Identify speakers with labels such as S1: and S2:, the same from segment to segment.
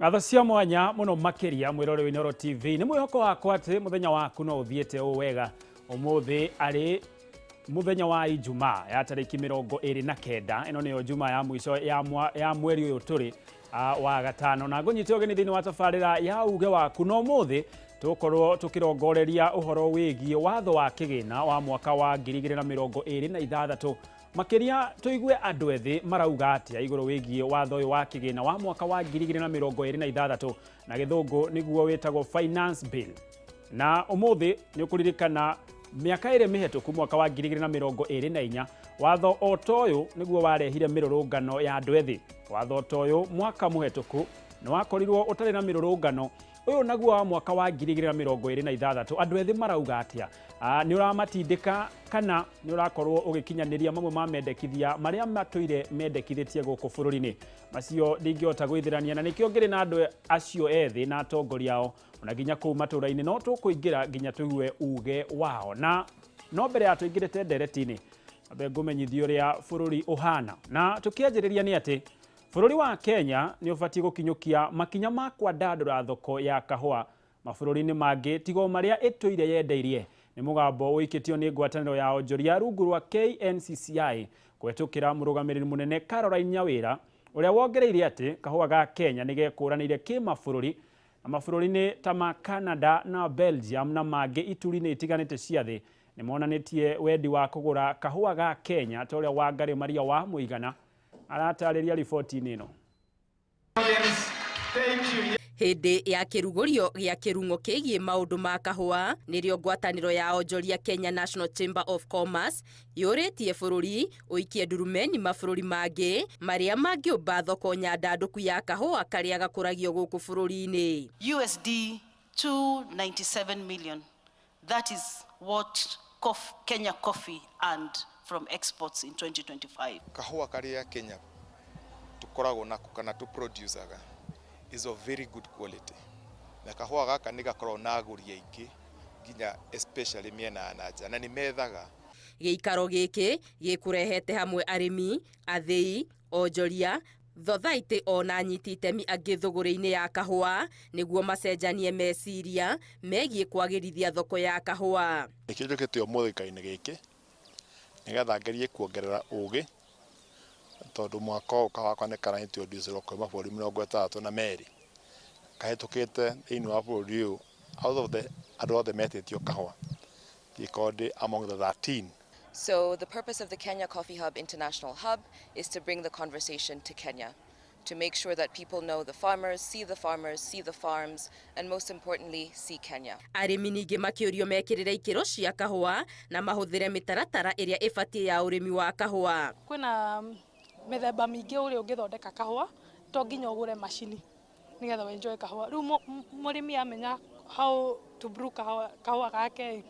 S1: Ngatho cia mwanya muno makiria mwirore wa Inooro TV ni mwihoko wakwa ati muthenya waku no uthiete o wega umuthi ari muthenya wa Ijumaa ya tariki 29 ino niyo Jumaa ya mwisho ya mweri uyu turi wa gatano na ngunyite ogeni thini wa tafarira ya uge waku no muthi tukorwo tukirongoreria uhoro wigie watho wa kigina wa mwaka wa 2026 makiria tuigue andu ethi marauga atia iguru wigie watho uyu wa kigina wa mwaka wa 2026 na githungu niguo witagwo finance bill na umuthi ni ukuririkana miaka iri mihituku mwaka wa 2024 watho otoyu niguo warehire mirurungano ya andu ethi watho otoyu mwaka muhituku ni wakorirwo utari na mirurungano uyu naguo wa mwaka wa 2026 andu ethi marauga atia ni uramatindika kana ni urakorwo ugikinyaniria mamwe ma mendekithia maria matuire mendekithitie guku bururi-ini macio ndingiota gwithirania na nikio ngiri na andu acio ethi na atongoria ao ona ginya kuu matura-ini no tukuingira ginya tuigue uge wao na no mbere ya tuingirite ndereti-ini abe ngumenyithio uria bururi uhana na tukianjiriria ni ati bururi wa Kenya ni ubatie gukinyukia makinya ma kwandandura thoko ya kahua mabururi-ini mangi tigo maria ituire yendeirie ni mugambo wikitio ni ngwataniro ya onjoria rungu rwa KNCCI kwetukira murugamiriri munene Caroline Nyawira uria wongereire ati kahua ga Kenya ni gekuranire kimabururi na mabururi-ini ta ma Canada na Belgium na mangi ituri-ini itiganite cia thi ni monanitie wendi wa kugura kahua ga Kenya ta uria Wangari Maria wa Muigana aratariria riboti-ini ino.
S2: Hindi ya kirugurio gia kirungo kigie maundu ma kahua nirio ngwataniro ya onjoria Kenya National Chamber of Commerce yuritie bururi uikie ndurumeni mabururi mangi maria mangiumba thoko nyandanduku ya kahua karia gakuragio guku bururi-ini.
S3: USD 297 million. That is what Kenya Coffee earned from exports in 2025.
S4: Kahua karia Kenya tukoragwo nako kana tu producer is of very good quality. Na kahua gaka ni gakorwo na aguri aingi ginya especially miena ya nanja na ni methaga.
S2: Giikaro giki gikurehete hamwe arimi, athii, onjoria, thothaiti ona nyiti itemi angi thuguri-ini ya kahua niguo macenjanie meciria megie kwagirithia thoko ya kahua.
S5: Nikijukite umuthika-ini giki nigetha ngerie kuongerera ugi tondu mwaka ukawakwa ni karanitio ndizero kwa maburi 32 na meri kahetukite thiini wa bururi uyu out of the andu othe metitio kahua gikodi among the 13.
S6: So the purpose of the Kenya Coffee Hub International Hub is to bring the conversation to Kenya, to make sure that people know the farmers, see the farms, and most importantly, see Kenya.
S2: Arimi ningi makiurio mekirire ikiro cia kahua na mahuthire mitaratara iria ibatie ya urimi wa kahua.
S7: Kwina mithemba mingi uri ungithondeka kahua to nginya ugure macini nigetha wenjoe kahua. Riu murimi amenya how to brew kahua gake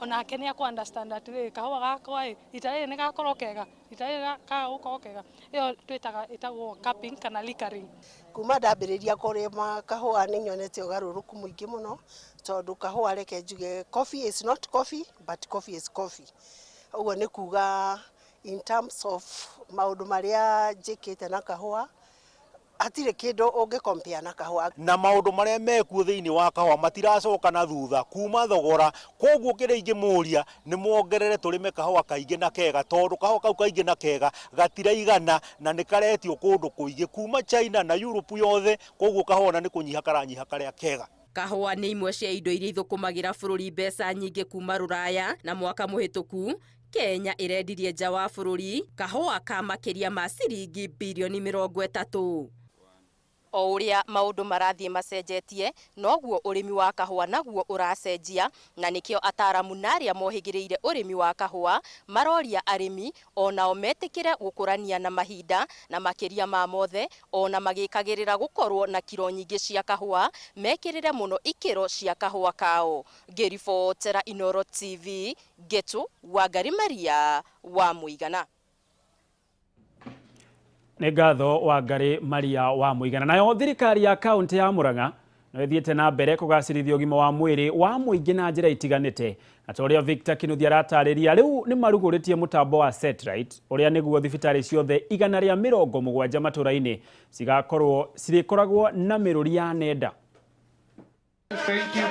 S7: ona akenia ku understand ati kahua gakwa itare ni gakorwo kega itare ka uko kega iyo twitaga itagwo capping kana liquoring.
S8: Kuma ndambiriria kurima kahua ni nyonete ugaruruku muingi muno tondu kahua reke njuge coffee is not coffee but coffee is coffee. Ugo ni kuga in terms of maundu maria njikite na kahua atire kindu unge compare na kahua
S9: na maundu maria mekuo thiini wa kahua matiracoka na thutha kuma thogora koguo kire ingimuria ni muongerere turime kahua kaingi na kega tondu kahua kau kaingi na kega gatiraigana na ni karetio kundu kuingi kuma China na Europe yothe koguo kahua na ni kunyiha karanyiha karia kega.
S2: Kahua ni imwe cia indo iria ithukumagira bururi mbeca nyingi kuma Ruraya na mwaka muhituku Kenya irendirie nja wa bururi kahua ka makiria ma ciringi bilioni 30. O uria maundu marathie macenjetie noguo urimi wa kahua naguo uracenjia na nikio ataramu naria mohigiriire urimi wa kahua maroria arimi onao metikire gukurania na mahinda na makiria ma mothe ona magikagirira gukorwo na kiro nyingi cia kahua mekirire muno ikiro cia kahua kao. Ngiribotera Inooro TV Getu Wangari Maria wa Muigana.
S1: Ni ngatho Wangari Maria wa Muigana. Nayo thirikari ya kaunti ya Murang'a wethiĩte na mbere kũgacĩrithia ũgima wa mwĩrĩ wa mũingĩ na njĩra itiganĩte. Na ta ũrĩa Victor Kĩnuthia aratarĩria, rĩu nĩ marugũrĩtie mũtambo wa satellite ũrĩa nĩguo thibitarĩ ciothe 170 matũũra-inĩ cigakorwo cirĩkoragwo na mĩrũri ya nenda.
S10: Thank you.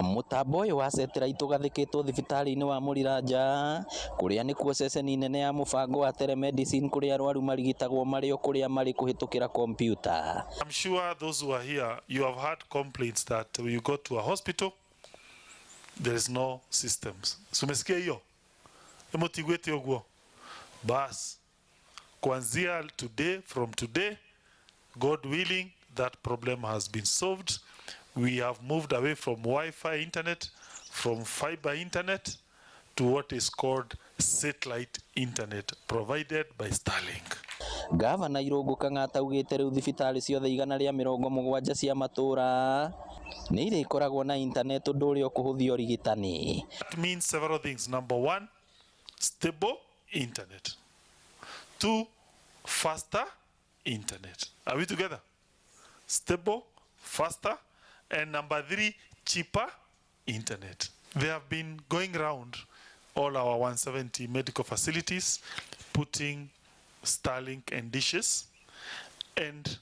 S11: Mũtambo ũyũ wa satellite ũgathĩkĩtwo thibitarĩ-inĩ wa Mũriranja kũrĩa nĩkuo ceceni nene ya mũbango wa telemedicine kũrĩa arwaru marigitagwo marĩ o kũrĩa marĩ kũhĩtũkĩra kompyuta.
S10: I'm sure those who are here, you have had complaints that when you go to a hospital, there is no systems. Sumesikia hiyo? Emotigwete ogwo. Bas. Kuanzia today, from today, God willing, that problem has been solved. We have moved away from Wi-Fi internet, from fiber internet, to what is called satellite internet provided by Starlink.
S11: Gavana Irũngũ Kang'ata augĩte rĩu thibitarĩ ciothe 170 cia matũũra nĩ irĩkoragwo na internet ũndũ ũrĩa ũkũhũthia ũrigitani.
S10: That means several things. Number one, stable internet. 2, faster internet. Are we together? Stable, faster, and number 3, cheaper internet. They have been going around all our 170 medical facilities, putting Starlink and dishes, and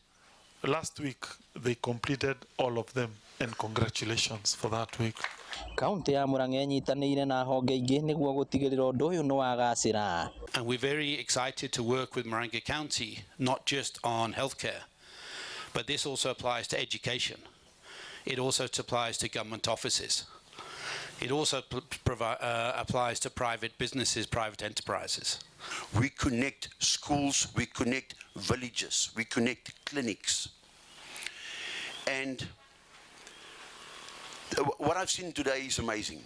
S10: last week they completed all of them, and congratulations for that week.
S11: Kaunti ya Murang'a nyitanĩire na honge ingĩ nĩguo gũtigĩrĩra ũndũ ũyũ nĩ wagacĩra.
S12: And we're very excited to work with Murang'a County, not just on healthcare, but this also applies to education. It also applies to government offices. It also applies to private businesses, private enterprises.
S13: We connect schools, we connect villages, we connect clinics. And what I've seen today is amazing.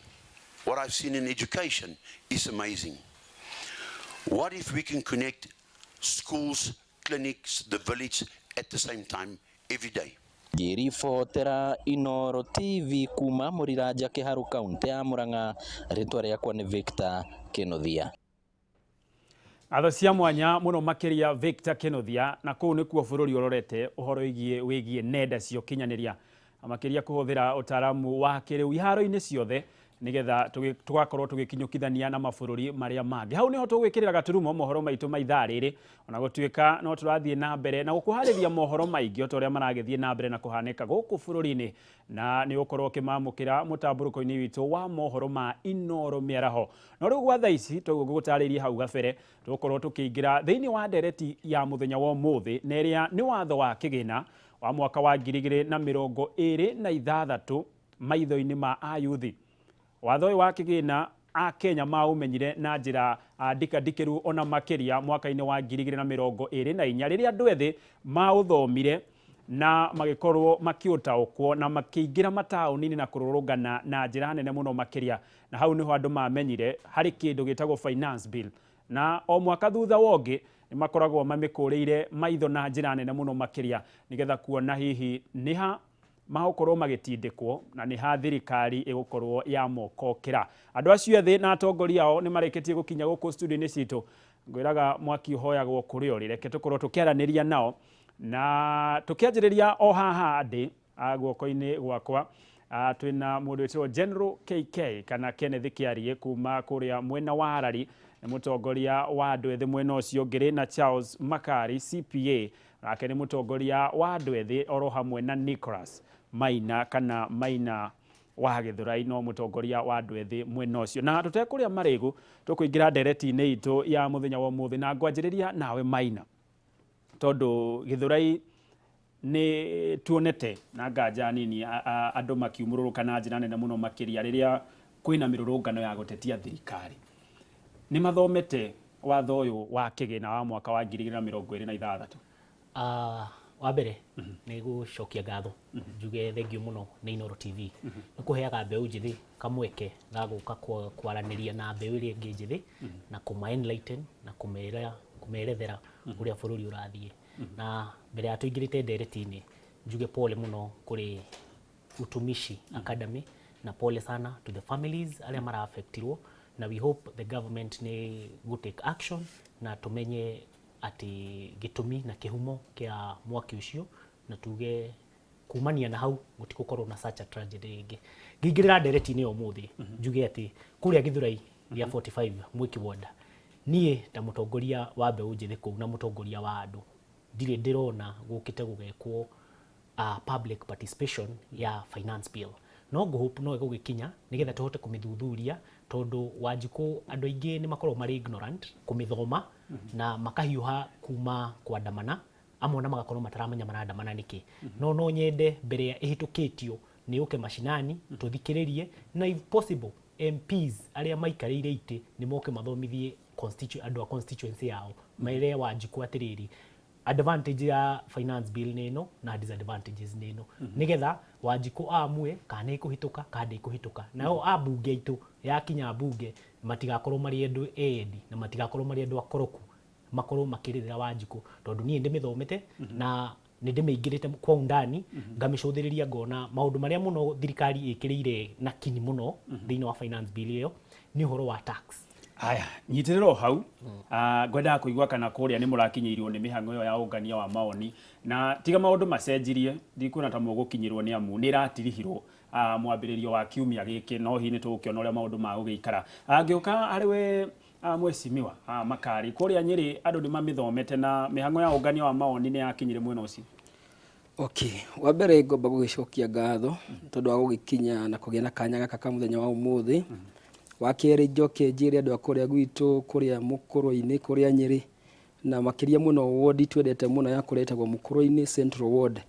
S13: What I've seen in education is amazing. What if we can connect schools, clinics, the village at the same time every day?
S11: Ngĩribotera Inooro TV kuma Mũriranja Kĩharũ kaunti ya Murang'a, rĩtwa rĩakwa nĩ Victor Kĩnuthia.
S1: Atho cia mwanya mũno makĩria Victor Kĩnuthia, na kũu nĩkuo bũrũri ũrorete ũhoro wĩgiĩ nenda cia ũkinyanĩria, makĩria kũhũthĩra ũtaaramu wa kĩrĩu iharo-inĩ ciothe nigetha tugakorwo tugikinyukithania na mabũrũri marĩa mangĩ. Hau niho tũgwĩkĩrĩra gaturumo mohoro maitũ ma ithaa rĩrĩ, ona gũtuĩka no tũrathiĩ na mbere na gũkuharĩria mohoro maingĩ o ta ũrĩa maragĩthiĩ na mbere na kũhanĩka gũkũ bũrũri-inĩ, na nĩ ũkorwo ũkĩmamũkĩra mũtambũrũko-inĩ witũ wa mohoro ma Inooro Mĩaraho. No rĩu gwa thaa ici tũgũgũtarĩria hau gabere tũgũkorwo tũkĩingĩra thĩinĩ wa ndereti ya mũthenya wa ũmũthĩ, na ĩrĩa nĩ watho wa kĩgĩna wa mwaka wa 2026 maitho-inĩ ma ayuthi. Watho ũyũ wa kĩgĩna a Kenya maũmenyire na njĩra ndikandikĩru ona makĩria mwaka-inĩ wa 2024 rĩrĩa andũ ethĩ maũthomire na magĩkorwo makĩũtaũkwo na makĩingĩra mataũni-inĩ na kũrũrũngana na njĩra nene mũno makĩria, na hau nĩho andũ mamenyire harĩ kĩndũ gĩtagwo finance bill, na o mwaka thutha wongĩ nĩ makoragwo mamĩkũrĩire maitho na njĩra nene mũno makĩria nigetha kuona hihi nĩha magũkorwo magĩtindĩkwo na nĩ ha thirikari ĩgũkorwo ya mokokera. Andũ acio ethĩ na atongoria ao nĩ marĩkĩtie gũkinya gũkũ studio-inĩ citũ. Ngwĩraga mwaki ũhoyagwo kũrĩ o, reke tũkorwo tũkĩaranĩria nao na tũkĩanjĩrĩria o haha ndĩ guoko-inĩ gwakwa. Twĩna mũndũ wĩtagwo General KK kana Kenneth Kĩariĩ kuma kũrĩa mwena wa Arari, nĩ mũtongoria wa andũ ethĩ mwena ũcio ũngĩ, na Charles Makari CPA nake nĩ mũtongoria wa andũ ethĩ oro hamwe na Nicholas Maina kana Maina wa Gĩthũrai no mũtongoria wa andũ ethĩ mwena ũcio. Na tũtekũrĩa marĩgũ tũkũingĩra ndereti-inĩ itũ ya mũthenya wa ũmũthĩ, na ngwanjĩrĩria nawe Maina, tondũ Gĩthũrai nĩ tuonete na nganja nini andũ makiumũrũrũka na njĩra nene mũno makĩria rĩrĩa kwĩna mĩrũrũngano ya gũtetia thirikari. Nĩ mathomete watho ũyũ wa kĩgĩna wa mwaka wa 2026?
S14: Wa mbere nĩ gũcokia ngatho njuge thengiũ mũno nĩ Inooro TV nĩ kũheaga mbeũ njĩthĩ kamweke ga gũka kwaranĩria na mbeũ ĩrĩa ĩngĩ njĩthĩ na kũma-enlighten na kũmerethera ũrĩa bũrũri ũrathiĩ. Na mbere ya tũingĩrĩte ndereti-inĩ njuge pole mũno kũrĩ Utumishi Academy na pole sana to the families arĩa mara-affectirwo, na we hope the government nĩ gũ-take action na tũmenye ati gĩtũmi na kĩhumo kĩa mwaki ũcio, na tuge kumania na hau gutigukorwo na such a tragedy ringi ngingirira ndereti ni umuthi njuge ati kuria Githurai ya 45 Mwiki Ward nie ta mutongoria wa mbeu njithi kuu na mutongoria wa andu ndire ndirona gukite gugekwo public participation ya finance bill no hope no gugikinya nigetha tuhote kumithuthuria tondu Wanjiku andu aingi ni makorwo mari ignorant kumithoma na makahiuha kuma kwandamana amwe na magakorwo mataramenya marandamana niki no nyende mbere ya ihitukitio ni uke mashinani tuthikiririe na if possible MPs aria maikarire ite ni moke mathomithie andu a constituency yao maire Wanjiku atiriri advantage ya finance bill neno na disadvantages neno nigetha Wanjiku amwe kana ikuhituka kana ikuhituka nao abunge itu yakinya bunge matigakorwo mari endu endi na matigakorwo mari endu akoroku makorwo makirira Wanjiku tondu nie ndimithomete na nindimeingirite kwa undani ngamicũthĩrĩria ngona maundu maria muno thirikari ikirire na kini muno thiini wa finance bill iyo ni uhoro wa tax.
S1: Aya, nyitiriro hau ngwenda kuigua kana kuria ni murakinyirirwo ni mihango yo ya ungania wa maoni na tiga maundu macenjirie ndikuona ta mugukinyirwo ni amu ni ratirihirwo mwambiririo wa kiumia giki no hi ni tukiona uria maundu ma gugiikara angiuka ariwe mwesimiwa Makari kuria Nyeri andu ni mamithomete na mihango ya ungania wa maoni ni yakinyire mwena ucio.
S15: Okay, wa mbere ngomba gugicokia ngatho tondu wa gugikinya na kugia na kanya gaka ka muthenya wa umuthi. Wa keri njoke njire andu akuria gwitu kuria Mukuru-ini kuria Nyeri na makiria muno ward twendete muno ya kuretagwo Mukuru-ini Central Ward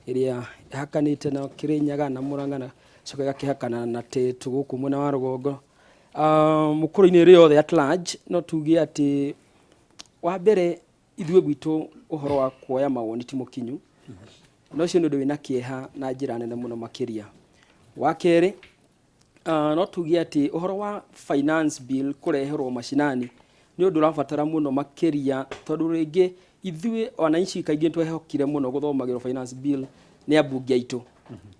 S15: iria hakanite na Kirinyaga na Murang'a na coka gakihakana na Tetu guku mwena wa rugongo. Mukuru-ini riothe at large no tugie ati wa mbere ithue gwitu uhoro wa kuoya mawoni ti mukinyu no cio ndu wina kieha na njira nene muno makiria. Wa keri no tugie ati uhoro wa finance bill kureherwo mashinani ni undu urabatara muno makiria tondu ringi ithue wananchi kaingi twehokire muno guthomagirwo finance bill ni abunge aitu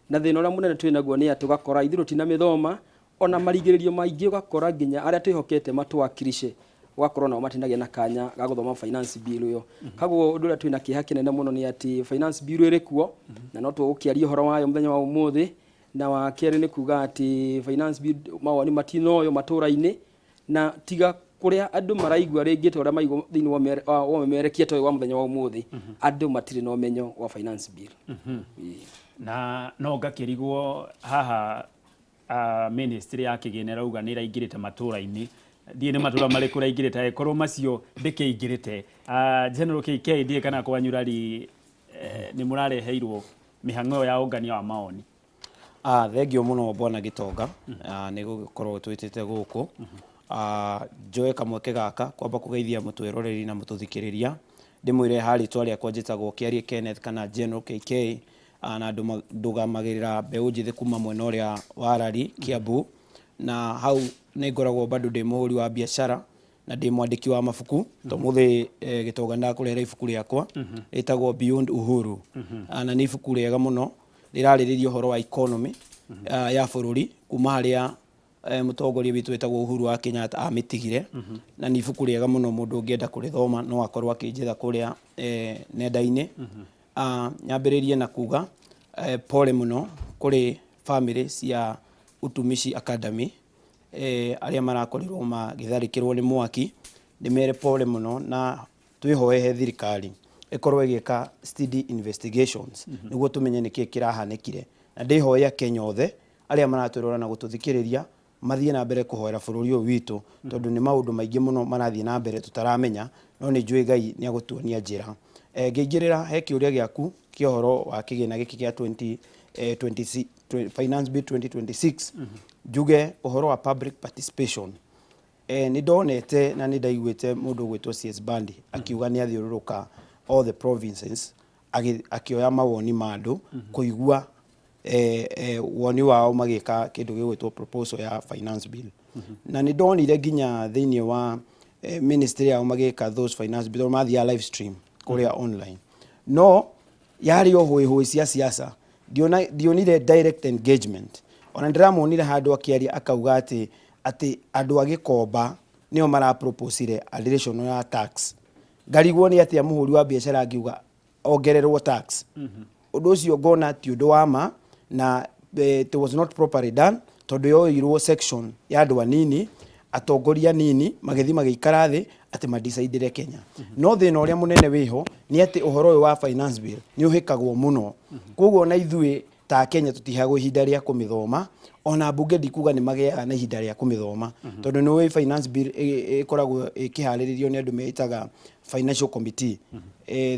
S15: na thina uria munene twinaguo ni ati ugakora ithiru tina mithoma ona marigiririo maingi ugakora nginya aria twihokete matwakirishe ugakora nao matinagia na kanya ga guthoma finance bill uyo kaguo undu uria twina kiha kinene muno ni ati finance bill iri kuo na no tugukiaria uhoro wayo muthenya wa umuthi na wa keri ni kuga ati finance bill mawoni matinoyo matura-ini na tiga kuria andu maraigua ringi ta uria maigua thiini wa memerekia toy wa muthenya wa umuthi andu matiri no menyo wa finance bill
S1: na no ngakirigwo haha ministry ya kigene rauga ni raingirite matura-ini thiini matura mariku raingirite korwo macio ndikiingirite General KK ndie kana kwanyurari ni murareheirwo mihango ya ungania wa maoni.
S16: Thengio muno bwana Gitonga ni gukorwo twitite guku njoe kamweke gaka kwamba kugeithia mutwiroreri na mututhikiriria ndimwire hari twaria kwa njitagwo Kiarie Kenneth kana General KK na ndugamagirira mbeu njithi kuma mwena uria wa Rari Kiambu na hau ni ngoragwo bado ndi muhuri wa biashara na ndi mwandiki wa mabuku to muthi Gitonga ndakurera ibuku riakwa ritagwo Beyond Uhuru na ni ibuku riega muno rirariririo horo wa economy ya bururi kuma haria mutongoria witu wetagwo Uhuru wa Kenyatta amitigire na ni ibuku riega muno mundu ungienda kurithoma no akorwo akinjitha kuria nenda-ini nyambiririe na kuga pole muno kuri family cia Utumishi Academy aria marakorirwo magitharikirwo ni mwaki ndimere pole muno na twihoe thirikari ikorwo igika steady investigations niguo tumenye niki kirahanekire na ndihoya Kenya othe aria maratwirora na gututhikiriria mathie na mbere kuhoera bururi uyu witu tondu ni maundu maingi muno marathie na mbere tutaramenya no ni njui Ngai ni agutuonia njira ngingirira he kiuria giaku kihoro wa kigina giki kia 2026 finance bill 2026 juge uhoro wa public participation ni donete na ni ndaiguite mundu gwitwo CS Bandi akiuga ni athiururuka all the provinces akioya mawoni mandu kuigua woni wao magika kindu gigwitwo proposal ya finance bill na ni ndonire nginya thiini wa ministry yao magika those finance bill mathia live stream kuria online no yari ohoi cia siasa dionire direct engagement ona ndiramonire handu akiaria akauga ati andu agikomba nio mara proposire additional tax ngarigwo ni atia muhuri wa biashara angiuga ongererwo tax undu ucio ngona ti undu wa ma na it was not properly done tondu yoirwo section ya andu anini atongoria nini magithi magikara thi ati madecide Kenya no thina uria munene wiho ni ati uhoro uyu wa finance bill ni uhikagwo muno koguo na ithui ta Kenya tutihagwo ihinda ria kumithoma ona bunge ndikuga ni magea na ihinda ria kumithoma tondu ni we finance bill ikoragwo ikihariririo ni andu meitaga financial committee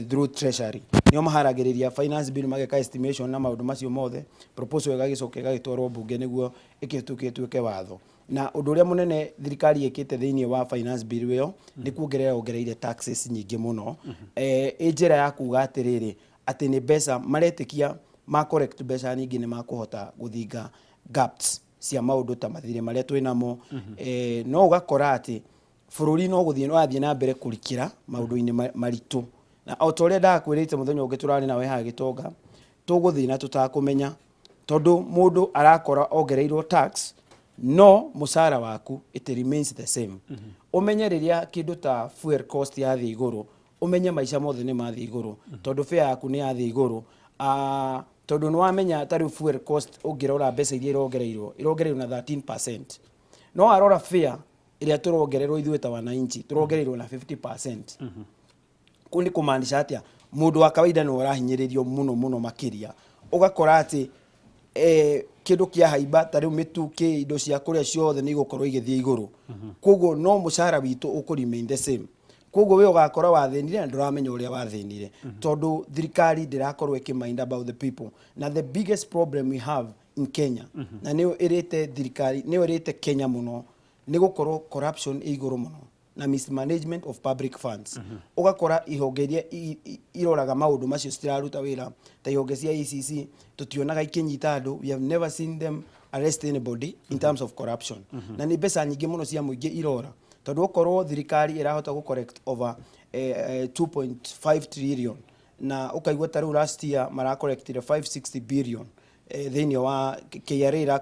S16: through treasury nio maharagiriria finance bill mageka estimation na maundu macio mothe proposal igagicoka igagitwarwo bunge niguo ikituke watho na undu uria munene thirikari ikite thiini wa finance bill yo ni kuongerera ongereire taxes nyingi muno njira ya kuga atiriri ati ni mbeca maretikia ma correct mbeca nyingi ni makuhota guthinga gaps cia maundu ta mathire maria twinamo no ugakora ati bururi no guthie wathie na mbere kurikira maundu-ini maritu na otoria ndakwirite muthenya ungi turari nawe ha Gitonga tuguthie na tutakumenya tondu mundu arakora ongereirwo tax no musara waku it remains the same umenye riria kindu ta fuel cost ya thi iguru umenye maisha mothe ni mathi iguru tondu fare yaku ni yathi iguru tondu no wamenya tari fuel cost ungirora mbeca iria irongereirwo na 13% no arora fare iria turongererwo ithuĩ ta wananchi turongererwo na 50% kundi kumaanisha atia mundu wa kawaida no rahinyiririo muno makiria ugakora ati kindu kia haimba tari mituki indo cia kuria ciothe ni igukorwo igithie iguru koguo no mushara witu ukurimain the same koguo we ugakora wathinire na nduramenya uria wathinire tondu thirikari ndirakorwo ikiminda about the people na the biggest problem we have in Kenya na ni irite thirikari ni irite Kenya muno ni gukorwo corruption iguru muno na mismanagement of public funds ugakora ihongeria iroraga maundu macio stiraruta wira ta ihonge cia ECC tutionaga ikinyita andu we have never seen them arrest anybody in terms of corruption na ni mbeca nyingi muno cia muingi irora tondu ukorwo thirikari irahota gu correct over 2.5 trillion na ukaigwa taru last year mara correctire 560 billion thiini wa KRA ira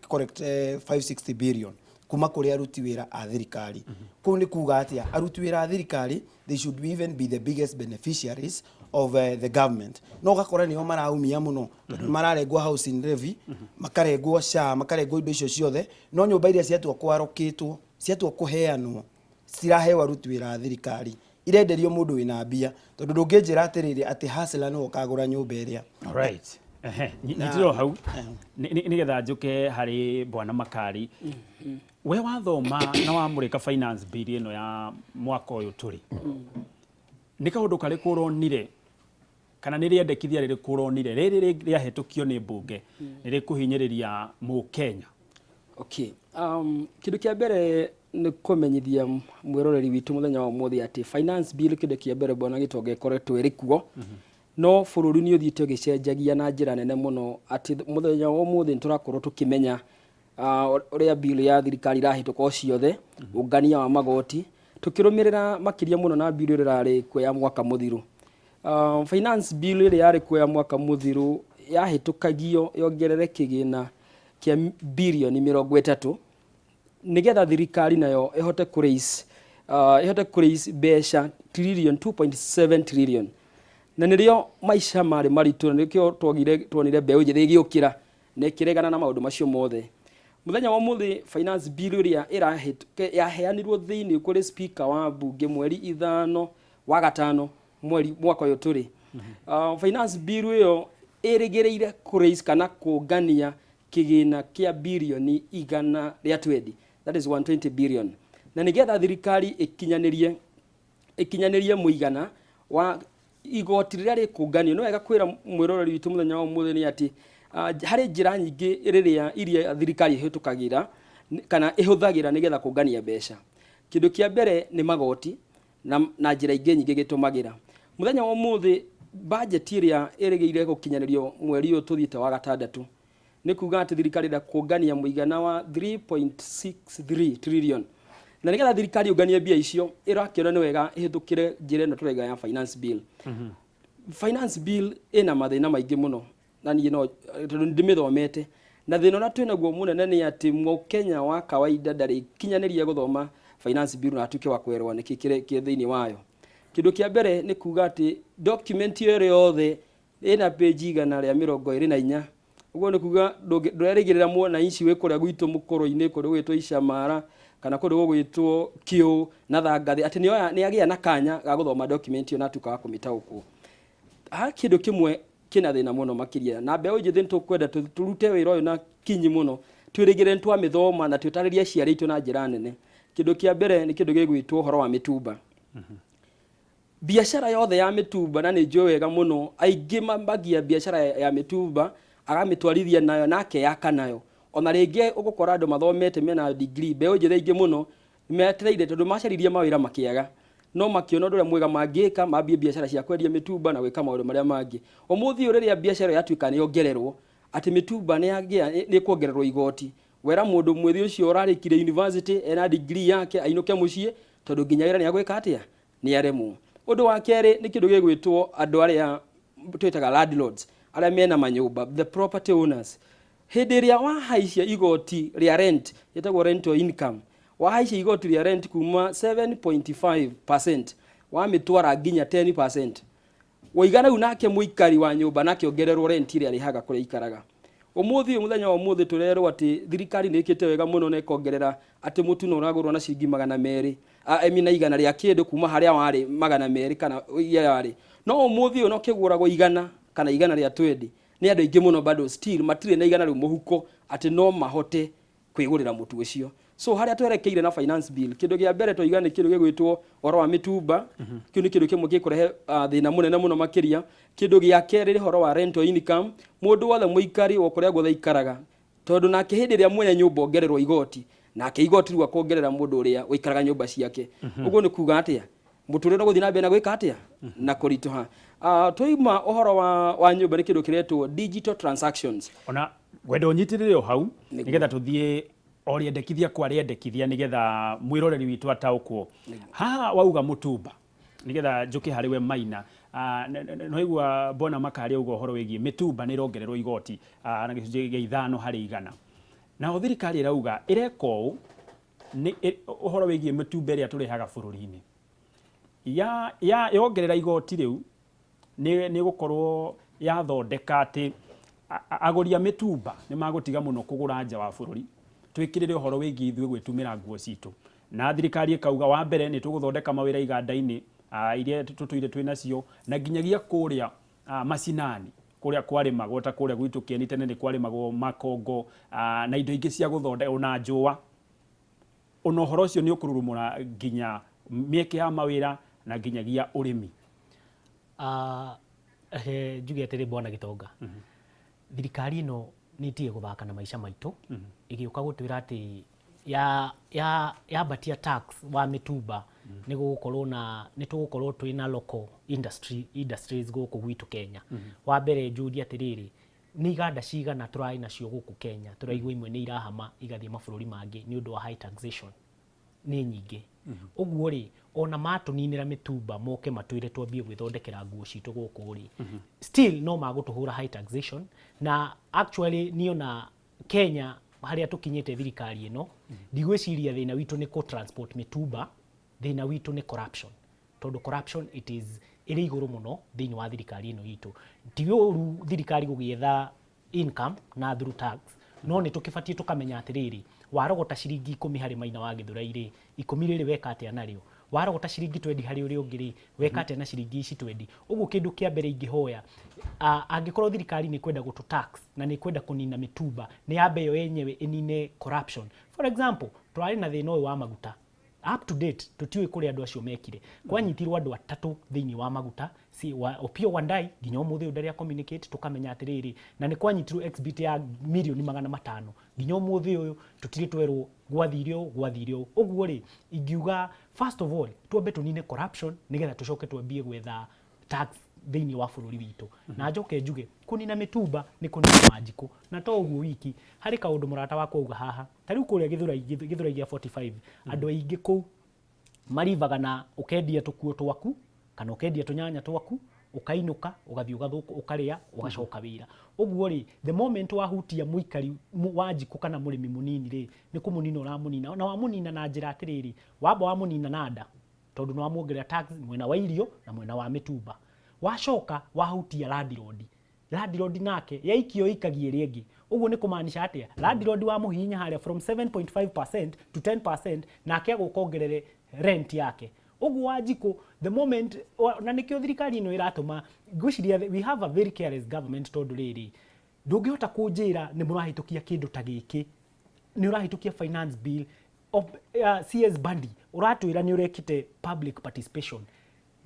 S16: correct 560 billion kuma kuri aruti wira a thirikari ku ni kuga atia aruti wira a thirikari they should even be the biggest beneficiaries of the government no gakora niyo maraumia muno mararengwa housing levy makarengwa SHA makarengwa indo icio ciothe no nyumba iria ciatwa kwarokitwo ciatwa kuheanwo cirahewa aruti wira a thirikari irenderio mundu wina mbia tondu ndungijira atiriri ati hasla no ukagura nyumba iria
S1: right nitiro hau nigetha njuke hari bwana Makari we wathoma na wamurika finance bill ino ya mwaka uyu turi ni kaundu kari kuronire kana ni riendekithia riri kuronire riri riahetukio ni bunge riri kuhinyiriria mu Kenya
S15: okay kindu kia mbere ni kumenyithia mwiroreri witu muthenya wa muthi ati finance bill kindu kia mbere bwana Gitonga ikoretwo iri kuo no bururi ni uthiite ugicenjagia na njira nene muno ati muthenya wa muthi turakorwo tukimenya uria bill ya thirikari rahituka ciothe ungania wa magoti tukirumirira makiria muno na bill ira rari kwa ya mwaka muthiru finance bill ira yari kwa ya mwaka muthiru yahitukagio yongerere kigina kia bilioni 30 nigetha thirikari nayo ihote kuraise besha trillion 2.7 trillion na nirio maisha mari maritu nikio twonire mbeu njithi giukira nekiregana na maundu macio mothe muthenya wa muthi finance bill iria yaheanirwo thiini kuri speaker wa bunge mweri 5 wa gatano mwaka uyu turi finance bill iyo irigireire kuraise kana kungania kigina kia bilioni 120 that is 120 billion na nigetha thirikari ikinyanirie muigana wa igoti riria rikunganio no wega kwira mwiroreri witu muthenya wa muthi ni ati hari njira nyingi iria thirikari ihitukagira kana ihuthagira nigetha kungania mbeca kindu kia mbere ni magoti na njira ingi nyingi gitumagira muthenya wa muthi budget iria irigeire gukinyanirio mweri uyu tuthiite wa gatandatu ni kuga ati thirikari da kungania muigana wa 3.63 trillion na nigetha thirikari unganie mbia icio irakiona ni wega ihitukire njira ino turega ya finance bill finance bill ina mathina maingi muno na ni no ndimithomete na thina na twina guo munene ni ati Kenya wa kawaida ndari kinyaniria guthoma finance bill na atuke wa kwerwa ni kikire thiini wayo kindu kia mbere ni kuga ati document iyo yothe ina page igana rĩa 24 uguo nĩ kuga ndũrerĩgĩrĩra muona ici wĩ kũrĩa gwitũ mũkũrũ-inĩ kũrĩa gwĩtwo Icamara kana kũrĩa gwĩtwo Kĩũ na Thangathĩ atĩ nĩ agĩa na kanya ga gũthoma document ĩyo na tukaga kũmĩtaũkwo. Kĩndũ kĩmwe kĩna thĩna mũno makĩria na mbeũ njĩthĩ nĩtũkwenda tũrute wĩra ũyũ na kinyi mũno twĩrĩgĩrĩre nĩtwamĩthoma na twĩtarĩrie aciari aitũ na njĩra nene. Kĩndũ kĩa mbere nĩ kĩndũ gĩgwĩtwo ũhoro wa mĩtumba. Biacara yothe ya mĩtumba na nĩ njũĩ wega mũno aingĩ mambagia biacara ya mĩtumba agamĩtwarithia nayo nake yaka nayo. Ona rĩngĩ ũgũkora andũ mathomete mena degree mbeũ njĩthĩ aingĩ mũno metereire tondũ macaririe mawĩra makĩaga no makĩona ũndũ ũrĩa mwega mangĩka mambie biacara cia kwendia mĩtumba na gwĩka maũndũ marĩa mangĩ. Ũmũthĩ rĩrĩa biacara yatuĩka nĩyongererwo atĩ mĩtumba nĩ kuongererwo igoti wera mũndũ mwĩthĩ ũcio ũrarĩkire university ena degree yake ainũke mũciĩ tondũ nginya wĩra nĩagwĩka atĩa nĩaremwo. Ũndũ wa kerĩ nĩ kĩndũ gĩgwĩtwo andũ arĩa twĩtaga landlords arĩa mena manyũmba the property owners. Hĩndĩ ĩrĩa wahaicia igoti rĩa rent yetagwo rental income wahaicia igoti rĩa rent kuma 7.5% wamĩtwara nginya 10% woigana nake mũikari wa nyũmba nake ongererwo rent ĩrĩa arĩhaga kũrĩa ikaraga. Ũmũthĩ mũthenya wa ũmũthĩ tũrerwo atĩ thirikari nĩ ĩkĩte wega mũno na ĩkongerera atĩ mũtu no ũragũrwo na ciringi 200 na igana rĩa kĩndũ kuma harĩa warĩ 200 kana iria yarĩ no ũmũthĩ no kĩgũragwo igana kana igana rĩa 20 nĩ andũ aingĩ mũno bado still matirĩ na igana rĩu mũhuko atĩ no mahote kwĩgũrĩra mũtu ũcio. So harĩa twerekeire na finance bill kĩndũ gĩa mbere tũiga nĩ kĩndũ gĩgwĩtwo ũhoro wa mĩtumba kĩu nĩ kĩndũ kĩmwe gĩkũrehe thĩna mũnene mũno makĩria. Kĩndũ gĩa kerĩ nĩ ũhoro wa rental income mũndũ wothe mũikari o kũrĩa guothe ikaraga tondũ nake hĩndĩ ĩrĩa mwene nyũmba ongererwo igoti nake igoti rĩu akongerera mũndũ ũrĩa ũikaraga nyũmba ciake. Ũguo nĩ kuga atĩa mũtũrĩre gũthiĩ na mbere na gwĩka atĩa na kũritũha. Tũima ũhoro wa nyũmba nĩ kĩndũ kĩretwo digital transactions.
S1: Ona wenda ũnyitĩrĩre o hau nĩgetha tũthiĩ o rĩendekithia kwa rĩendekithia nĩgetha mwĩroreri witũ ataũkwo. Haha wauga mũtumba nĩgetha njũke harĩ we Maina no igua Bona Makari auga ũhoro wĩgiĩ mĩtumba nĩ ĩrongererwo igoti na gĩcunjĩ gĩa 5 harĩ igana. Na thirikari ĩrauga ĩreka ũũ nĩ ũhoro wĩgiĩ mĩtumba ĩrĩa tũrehaga bũrũri-inĩ yongerera igoti rĩu nĩ gũkorwo yathondeka atĩ agũri a mĩtumba nĩ magũtiga mũno kũgũra nja wa bũrũri twĩkĩrĩre ũhoro wĩgiĩ ithuĩ gwĩtumĩra nguo citũ. Na thirikari ĩkauga wa mbere nĩ tũgũthondeka mawĩra iganda-inĩ iria tũtũire twĩnacio na nginyagia kũrĩa macinani kũrĩa kwarĩmagwo ta kũrĩa gwitũ Kĩeni tene nĩ kwarĩmagwo makongo na indo ingĩ cia gũthondeka ona njũa. Ona ũhoro ũcio nĩ ũkũrurumũra nginya mĩeke ya mawĩra na nginyagia ũrĩmi.
S14: Njuge atĩrĩ Bwana Gĩtonga thirikari ĩno nĩ ĩtige gũthaka na maica maitũ ĩgĩũka gũtwĩra atĩ yambatia tax wa mĩtumba nĩ tũgũkorwo twĩna local industries gũkũ gwitũ Kenya. Wa mbere njũrie atĩrĩrĩ nĩ iganda cigana tũrarĩ nacio gũkũ Kenya tũraigua imwe nĩ irahama igathiĩ mabũrũri mangĩ nĩ ũndũ wa high taxation nĩ nyingĩ. Ũguo rĩ ona matũninĩra mĩtumba moke matwĩre twambie gwĩthondekera nguo citũ gũkũ rĩ still no magũtũhũra high taxation. Na actually niona Kenya harĩa tũkinyĩte thirikari ĩno ndigwĩciria thĩna witũ nĩ kũ transport mĩtumba, thĩna witũ nĩ corruption tondũ corruption ĩrĩ igũrũ mũno thĩinĩ wa thirikari ĩno itũ. Ti ũru thirikari gũgĩetha income na through tax no nĩ tũkĩbatiĩ tũkamenya atĩrĩrĩ warogota ciringi 10 harĩ Maina wa Gĩthũrai rĩ 10 rĩrĩ weka atĩa narĩo, warogota ciringi 20 harĩ ũrĩa ũngĩ rĩ weka atĩa na ciringi ici 20. Ũguo kĩndũ kĩa mbere ingĩhoya angĩkorwo thirikari nĩ kwenda gũtũ tax na nĩ kwenda kũnina mĩtumba nĩ yambe yo yenyewe ĩnine corruption. For example twarĩ na thĩna ũyũ wa maguta up to date tũtiũĩ kũrĩa andũ acio mekire kwanyitirwo andũ 3 thĩinĩ wa maguta Opiyo Wandayi nginya ũmũthĩ ũyũ ndarĩa communicate tũkamenya atĩrĩrĩ na nĩ kwanyitirwo exhibit ya mirioni 500 nginya ũmũthĩ ũyũ tũtirĩ twerwo gwathire. Ũguo rĩ ingiuga first of all twambe tũnine corruption nĩgetha tũcoke twambie gwetha tax thĩinĩ wa bũrũri witũ. Na njoke njuge kũnina mĩtumba nĩ kũnina Wanjikũ na to ũguo wiki harĩ kaũndũ mũrata wakwa auga haha ta rĩu kũrĩa Gĩthũrai gĩa 45 andũ aingĩ kũu marivaga na ũkendia tũkuo twaku kana ũkendia tũnyanya twaku ũkainũka ũgathiĩ ũgathũka ũkarĩa ũgacoka wĩra. Ũguo rĩ the moment wahutia mũikari Wanjikũ kana mũrĩmi mũnini rĩ nĩ kũmũnina ũramũnina na wamũnina na njĩra atĩrĩrĩ wamba wamũnina na nda tondũ nĩ wamwongerera tax mwena wa irio na mwena wa mĩtumba. wacoka wahutia landlord nake yaikio ikagie rĩngĩ ũguo nĩ kũmaanisha atĩa landlord wa mũhinya harĩa from 7.5% to 10% nake agũkongerere rent yake ũguo Wanjikũ the moment na nĩkĩo thirikari ĩno ĩratũma ngwĩciria we have a very careless government tondũ rĩrĩ ndũngĩhota kũnjĩra nĩ mũrahĩtũkia kĩndũ ta gĩkĩ nĩ ũrahĩtũkia finance bill of CS Bandi ũratwĩra nĩ ũrekĩte public participation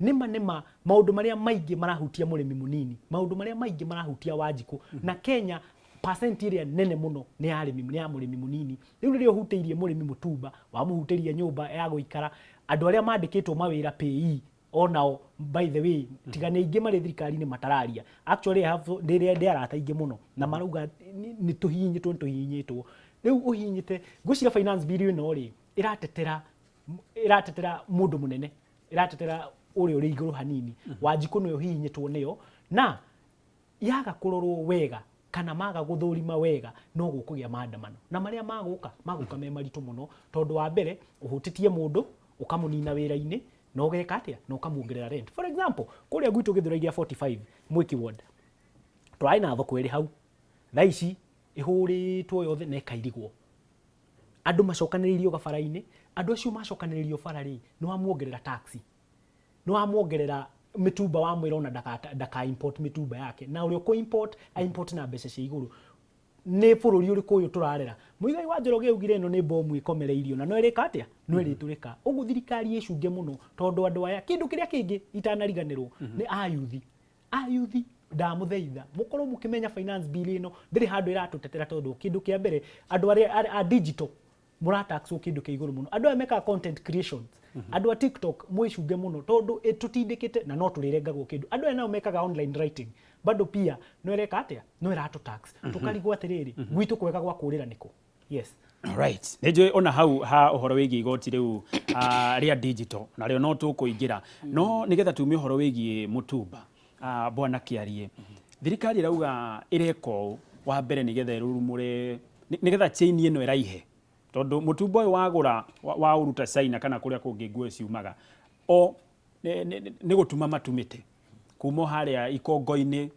S14: nĩma maũndũ marĩa maingĩ marahutia mũrĩmi mũnini maũndũ marĩa maingĩ marahutia Wanjikũ na Kenya percent ĩrĩa nene mũno nĩ ya mũrĩmi mũnini rĩu rĩrĩa ũhutĩirie mũrĩmi mũtumba wamũhutĩria nyũmba ya gũikara andũ arĩa mandĩkĩtwo mawĩra PE onao by the way tigane ingĩ marĩ thirikari-inĩ matararia actually rĩrĩa arata ingĩ mũno na marauga nĩ tũhihinyĩtwo rĩu ũhihinyĩte ngwĩciria finance bill ĩno rĩ ĩratetera mũndũ mũnene ĩratetera ũrĩa ũrĩ igũrũ hanini Wanjikũ nĩyo hihinyĩtwo nĩyo na yaga kũrorwo wega kana maga gũthũrima wega no gũkũgĩa maandamano na marĩa magũka me maritũ mũno tondũ wa mbere ũhutĩtie mũndũ ũkamũnina wĩra-inĩ na ũgeka atĩa na ũkamuongerera rent for example kũrĩa gwitũ Gĩthũrai 45 Mwiki ward twarĩ na thoko ĩrĩ hau thaa ici ĩhũrĩtwo yothe na ĩkairigwo andũ macokanĩrĩirio gabara-inĩ andũ acio macokanĩrĩirio bara rĩ nĩ wamuongerera taxi nĩ wamuongerera mitumba wa mwĩra ona ndaka import mitumba yake na ũrĩa ko import na mbeca cia igũrũ nĩ bũrũri ũrĩkũ ũyũ tũrarera Mũigai wa Njoroge augire ĩno nĩ bomu ĩkomereirio na no ĩrĩka atĩa no ĩrĩtũrĩka ũguo thirikari ĩcunge mũno tondũ andũ aya kĩndũ kĩrĩa kĩngĩ itanariganĩrwo nĩ ayuthi ndamũthaitha mũkorwo mũkĩmenya finance bill ĩno ndĩrĩ handũ ĩratũtetera tondũ kĩndũ kĩa mbere andũ arĩa a digital mũrataxwo kĩndũ kĩa igũrũ mũno andũ aya mekaga content creations andũ a TikTok mwĩcunge mũno tondũ tũtindĩkĩte na no tũrĩrengagwo kĩndũ andũ aya nao mekaga online writing bado pia no ĩreka atĩa no ĩratũtax tũkarigwo atĩrĩrĩ gwitũ kwega gwa kũrĩra nĩkũ yes
S1: Alright. Nĩnjũĩ ona hau ha ũhoro wĩgiĩ igoti rĩu rĩa digital narĩo no tũkũingĩra no nĩgetha tumie ũhoro wĩgiĩ mũtumba Bwana Kĩarie thirikari ĩrauga ĩreka ũũ wa mbere nĩgetha ĩrurumũre nĩgetha chain ĩno ĩraihe tondũ mũtumba ũyũ wagũra wa uruta China kana kũrĩa kũngĩ nguo ciumaga o nĩ gũtuma matumĩte kuma harĩa ikongo-inĩ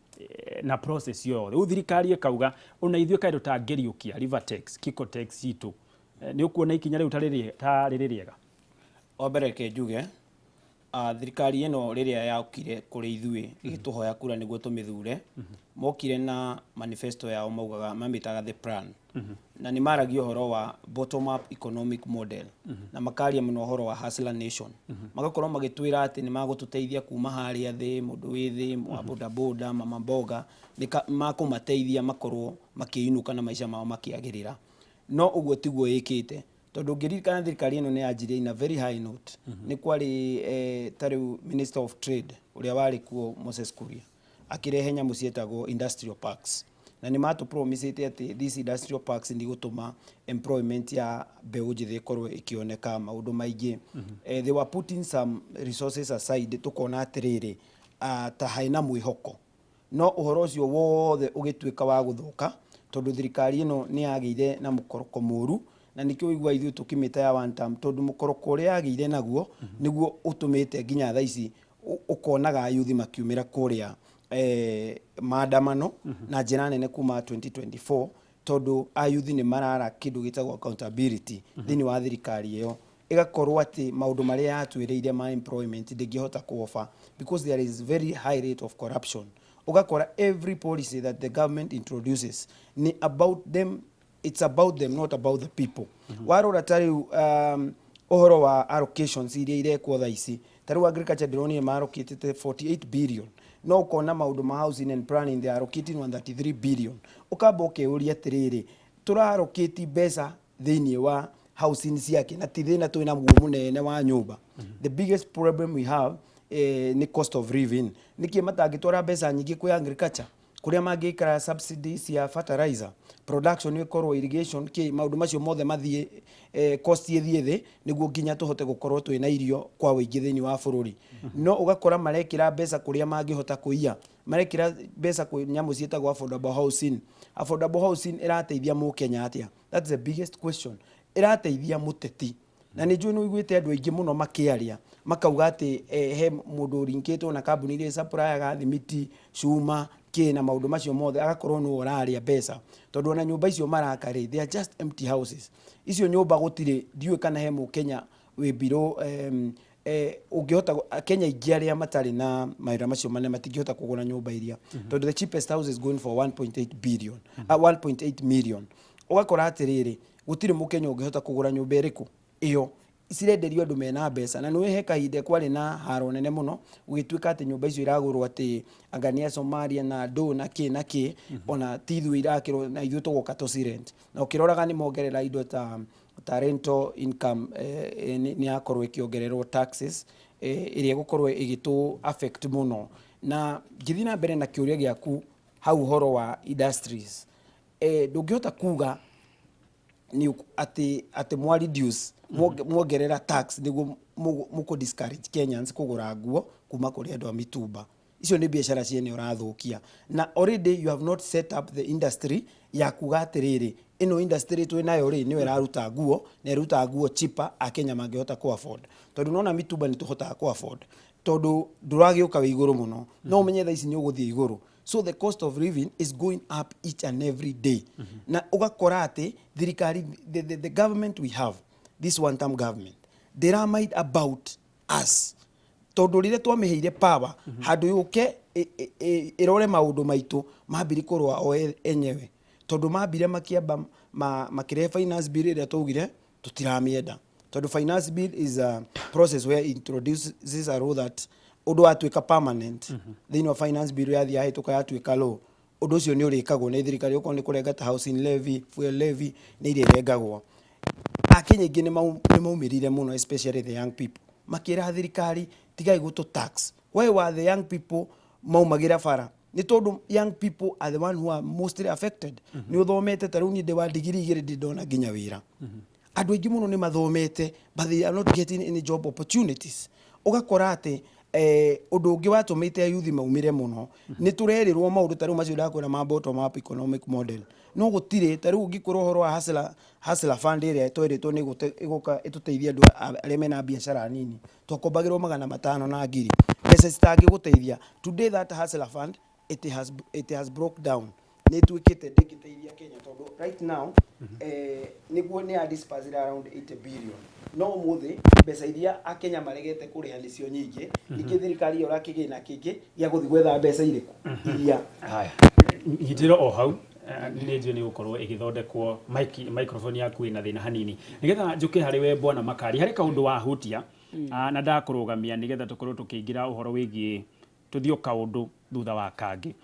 S1: na process yothe rĩu thirikari ĩkauga ona ithuĩ kaĩndũ ta Ngeriũkia Rivertex Kikotex citũ nĩ ũkuona ikinya rĩu ta rĩrĩ rĩega
S16: wa mbere ke njuge thirikari ĩno rĩrĩa yaukire kũrĩ ithuĩ ĩgĩtũhoya kura nĩguo tũmĩthure mokire na manifesto yao maugaga mamĩtaga the plan na nĩ maragia ũhoro wa bottom up economic model na makaria mũno ũhoro wa hustler nation magakorwo magĩtwĩra atĩ nĩ magũtũteithia kuma harĩa thĩ mũndũ wĩ thĩ wa bodaboda mama mboga makũmateithia makorwo makĩinũka na maica mao makĩagĩrĩra no ũguo tiguo ĩkĩte tondũ ngĩririkana thirikari ĩno nĩ yanjirie in a very high note nĩ kwarĩ tarĩu minister of trade ũrĩa warĩ kuo Moses Kuria akĩrehe nyamũ cietagwo industrial parks na nĩ matũpromisĩte atĩ these industrial parks nĩ gũtũma employment ya mbeũ njĩthĩ ĩkorwo ĩkĩoneka maũndũ maingĩ they were putting some resources aside tũkona atĩrĩrĩ ta haina mwĩhoko no ũhoro ũcio wothe ũgĩtuĩka wa gũthũka tondũ thirikari ĩno nĩ yagĩire na mũkoroko mũru na nĩkĩo igua ithuĩ tũkĩmĩta ya one term tondũ mũkoroko ũrĩa yagĩire naguo nĩguo ũtũmĩte nginya thaa ici ũkonaga ayuthi makiumĩra kũrĩa maandamano na njĩra nene kuma 2024 tondũ ayuthi nĩ marara kĩndũ gĩtagwo accountability thĩinĩ wa thirikari ĩyo ĩgakorwo atĩ maũndũ marĩa yatwĩrĩire ma employment ndĩngĩhota kuofa because there is very high rate of corruption ugakora every policy that the government introduces ni about them it's about them not about the people warora tari ohoro wa allocations iria irekwo thaa ici tari agriculture drone ma allocate 48 billion no ukona maundu ma housing and planning they are allocating 133 billion ukamba ukeuria atiriri tura allocate mbeca thiini wa housing ciake na tithina twina muo munene wa nyumba the biggest problem we have ni cost of living niki matangitwara mbeca nyingi kwa agriculture kuria mangikara subsidies ya fertilizer production ikorwo irrigation ki maundu macio mothe mathie cost ithie thi niguo nginya tuhote gukorwo twina irio kwa wingi thiini wa bururi no ugakora marekira mbeca kuria mangihota kuiya marekira mbeca ku nyamu cietagwo affordable housing irateithia mu Kenya atia that's the biggest question irateithia muteti na nĩ njũĩ nĩ ũiguĩte andũ aingĩ mũno makĩaria makauga ati he mundu rinkitwo na kambuni iria supply ga thimiti cuma na maundu macio mothe agakorwo no oraria mbeca tondu ona nyumba icio marakari they are just empty houses icio nyumba gutire ndiwe kana he mu Kenya we biro ungihota Kenya ingi aria matari na mawira macio manene matingihota kugura nyumba iria tondu the cheapest house is going for 1.8 billion 1.8 million ugakora atiriri gutire mu Kenya ungihota kugura nyumba iriku iyo isirenderio andu mena mbeca na nwe he kahinde kwari na haro nene muno ugituika ati nyumba icio iragurwo ati angania Somalia na do na ki ona tithu irakirwo na ithu tugoka to rent na ukiroraga ni mongerera indo ta rental income ni akorwo ikiongererwo taxes iria gukorwo igitu affect muno na githina mbere na kiuria giaku hau horo wa industries ndungihota kuga ni ati mwa reduce mwongerera tax niguo muko discourage Kenyans kugura nguo kuma kuri andu a mitumba icio ni biashara ciene urathukia na already you have not set up the industry ya kuga atiriri ino industry twi nayo ri niwe raruta nguo na ruta nguo cheaper a Kenya mangihota ku afford tondu nona mitumba ni tuhota ku afford tondu nduragiuka we iguru muno no umenye tha ici ni uguthie iguru so the cost of living is going up each and every day na ugakora ati thirikari the government we have this one term government they are made about us tondu rire twameheire power handu yuke irore maundu maitu mambiri kurwa o enyewe tondu mambire makiamba makire finance bill ira tugire tutiramienda tondu finance bill is a process where it introduces a rule that undu atuika permanent thini wa finance bill ya thia hituka yatuika law undu ucio ni urikagwo ni thirikari uko ni kurengata housing levy fuel levy ni ire rengagwo Akenya ingi ni maumirire muno especially the young people makira thirikari tigai gutu tax why were the young people maumagira bara ni tondu young people are the one who are mostly affected ni uthomete taru ni de wa degree igire ndona nginya wira andu aingi muno ni mathomete but they are not getting any job opportunities ugakora ati undu ungi watumite youth maumire muno ni turerirwo maundu taru macio ndakwira ma bottom up economic model no gutire taru ungikorwo horo wa hasla fund area twiritwo ni iguka ituteithia andu aria mena biashara nini tukombagirwo 500 na ngiri pesa citangi guteithia today that hasla fund it has broke down ni twikite ndikiteithia Kenya tondu right now niguo ni disperse around 8 billion no muthi mbeca iria akenya maregete kuriha nicio nyingi ikithirikari ora kigina kingi ya guthi gwetha mbeca iriku iria haya
S1: ngitiro o hau ni njue ni gukorwo igithondekwo microphone yaku ina thina hanini nigetha njuke hari we bwana Makari hari kaundu wa hutia na ndakurugamia nigetha tukorwo tukiingira uhoro wigie tuthio kaundu thutha wa kangi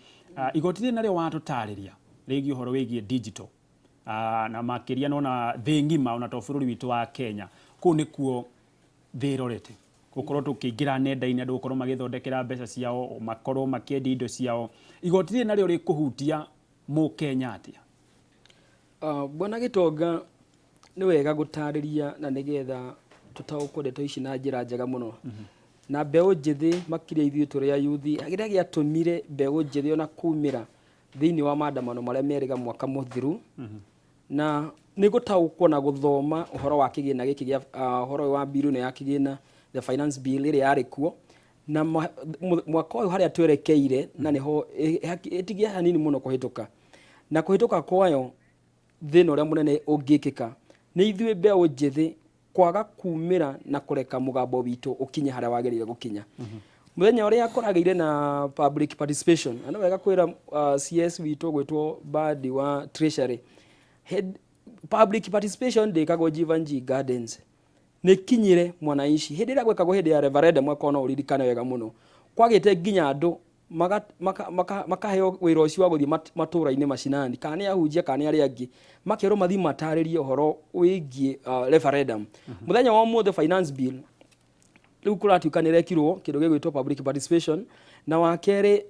S1: igotire nario watutariria rigi uhoro wigie digital na makiria nona thi ngima ona to bururi witu wa Kenya ku nikuo thirorete gukorwo tukiingira nenda-ini andu gukorwo magithondekera mbeca ciao makorwo makiendi indo ciao igotire nario rikuhutia mu Kenya atia
S15: bwana Gitonga ni wega gutariria na nigetha tutaukore to ici na njira njega muno na mbeu njithi makiria ithuĩ tũrĩ a yuthi kĩrĩa gĩatũmire mbeu njithi ona kumĩra thĩinĩ wa maandamano marĩa merĩga mwaka mũthiru na nĩ gũtaũkwo na gũthoma ũhoro wa kĩgĩna gĩkĩ gĩa ũhoro wa bill ya kĩgĩna the finance bill ĩrĩa yarĩ kuo na mwaka ũyũ harĩa twerekeire na nĩho ĩtigia hanini mũno kũhĩtũka na kũhĩtũka kwayo thĩna ũrĩa mũnene ũngĩkĩka nĩ ithuĩ mbeu njithi kwaga kumira na kureka mugambo witu ukinye haria wagirire gukinya muthenya uria akoragire na public participation ana wega kwira CS witu gwitwo badi wa treasury head public participation ndikagwo Jivanji Gardens ni kinyire mwanaishi hindi ria gwekagwo hindi ya referendum mwaka ona uririkane wega muno kwagite nginya andu makaheo wira ucio wa guthii matura-ini macinani kana ahunjia kana aria angi makero mathi mataririe uhoro wigie referendum muthenya wa mothe finance bill riu kuratuika ni rekirwo kindu gigwitwo public participation na wakere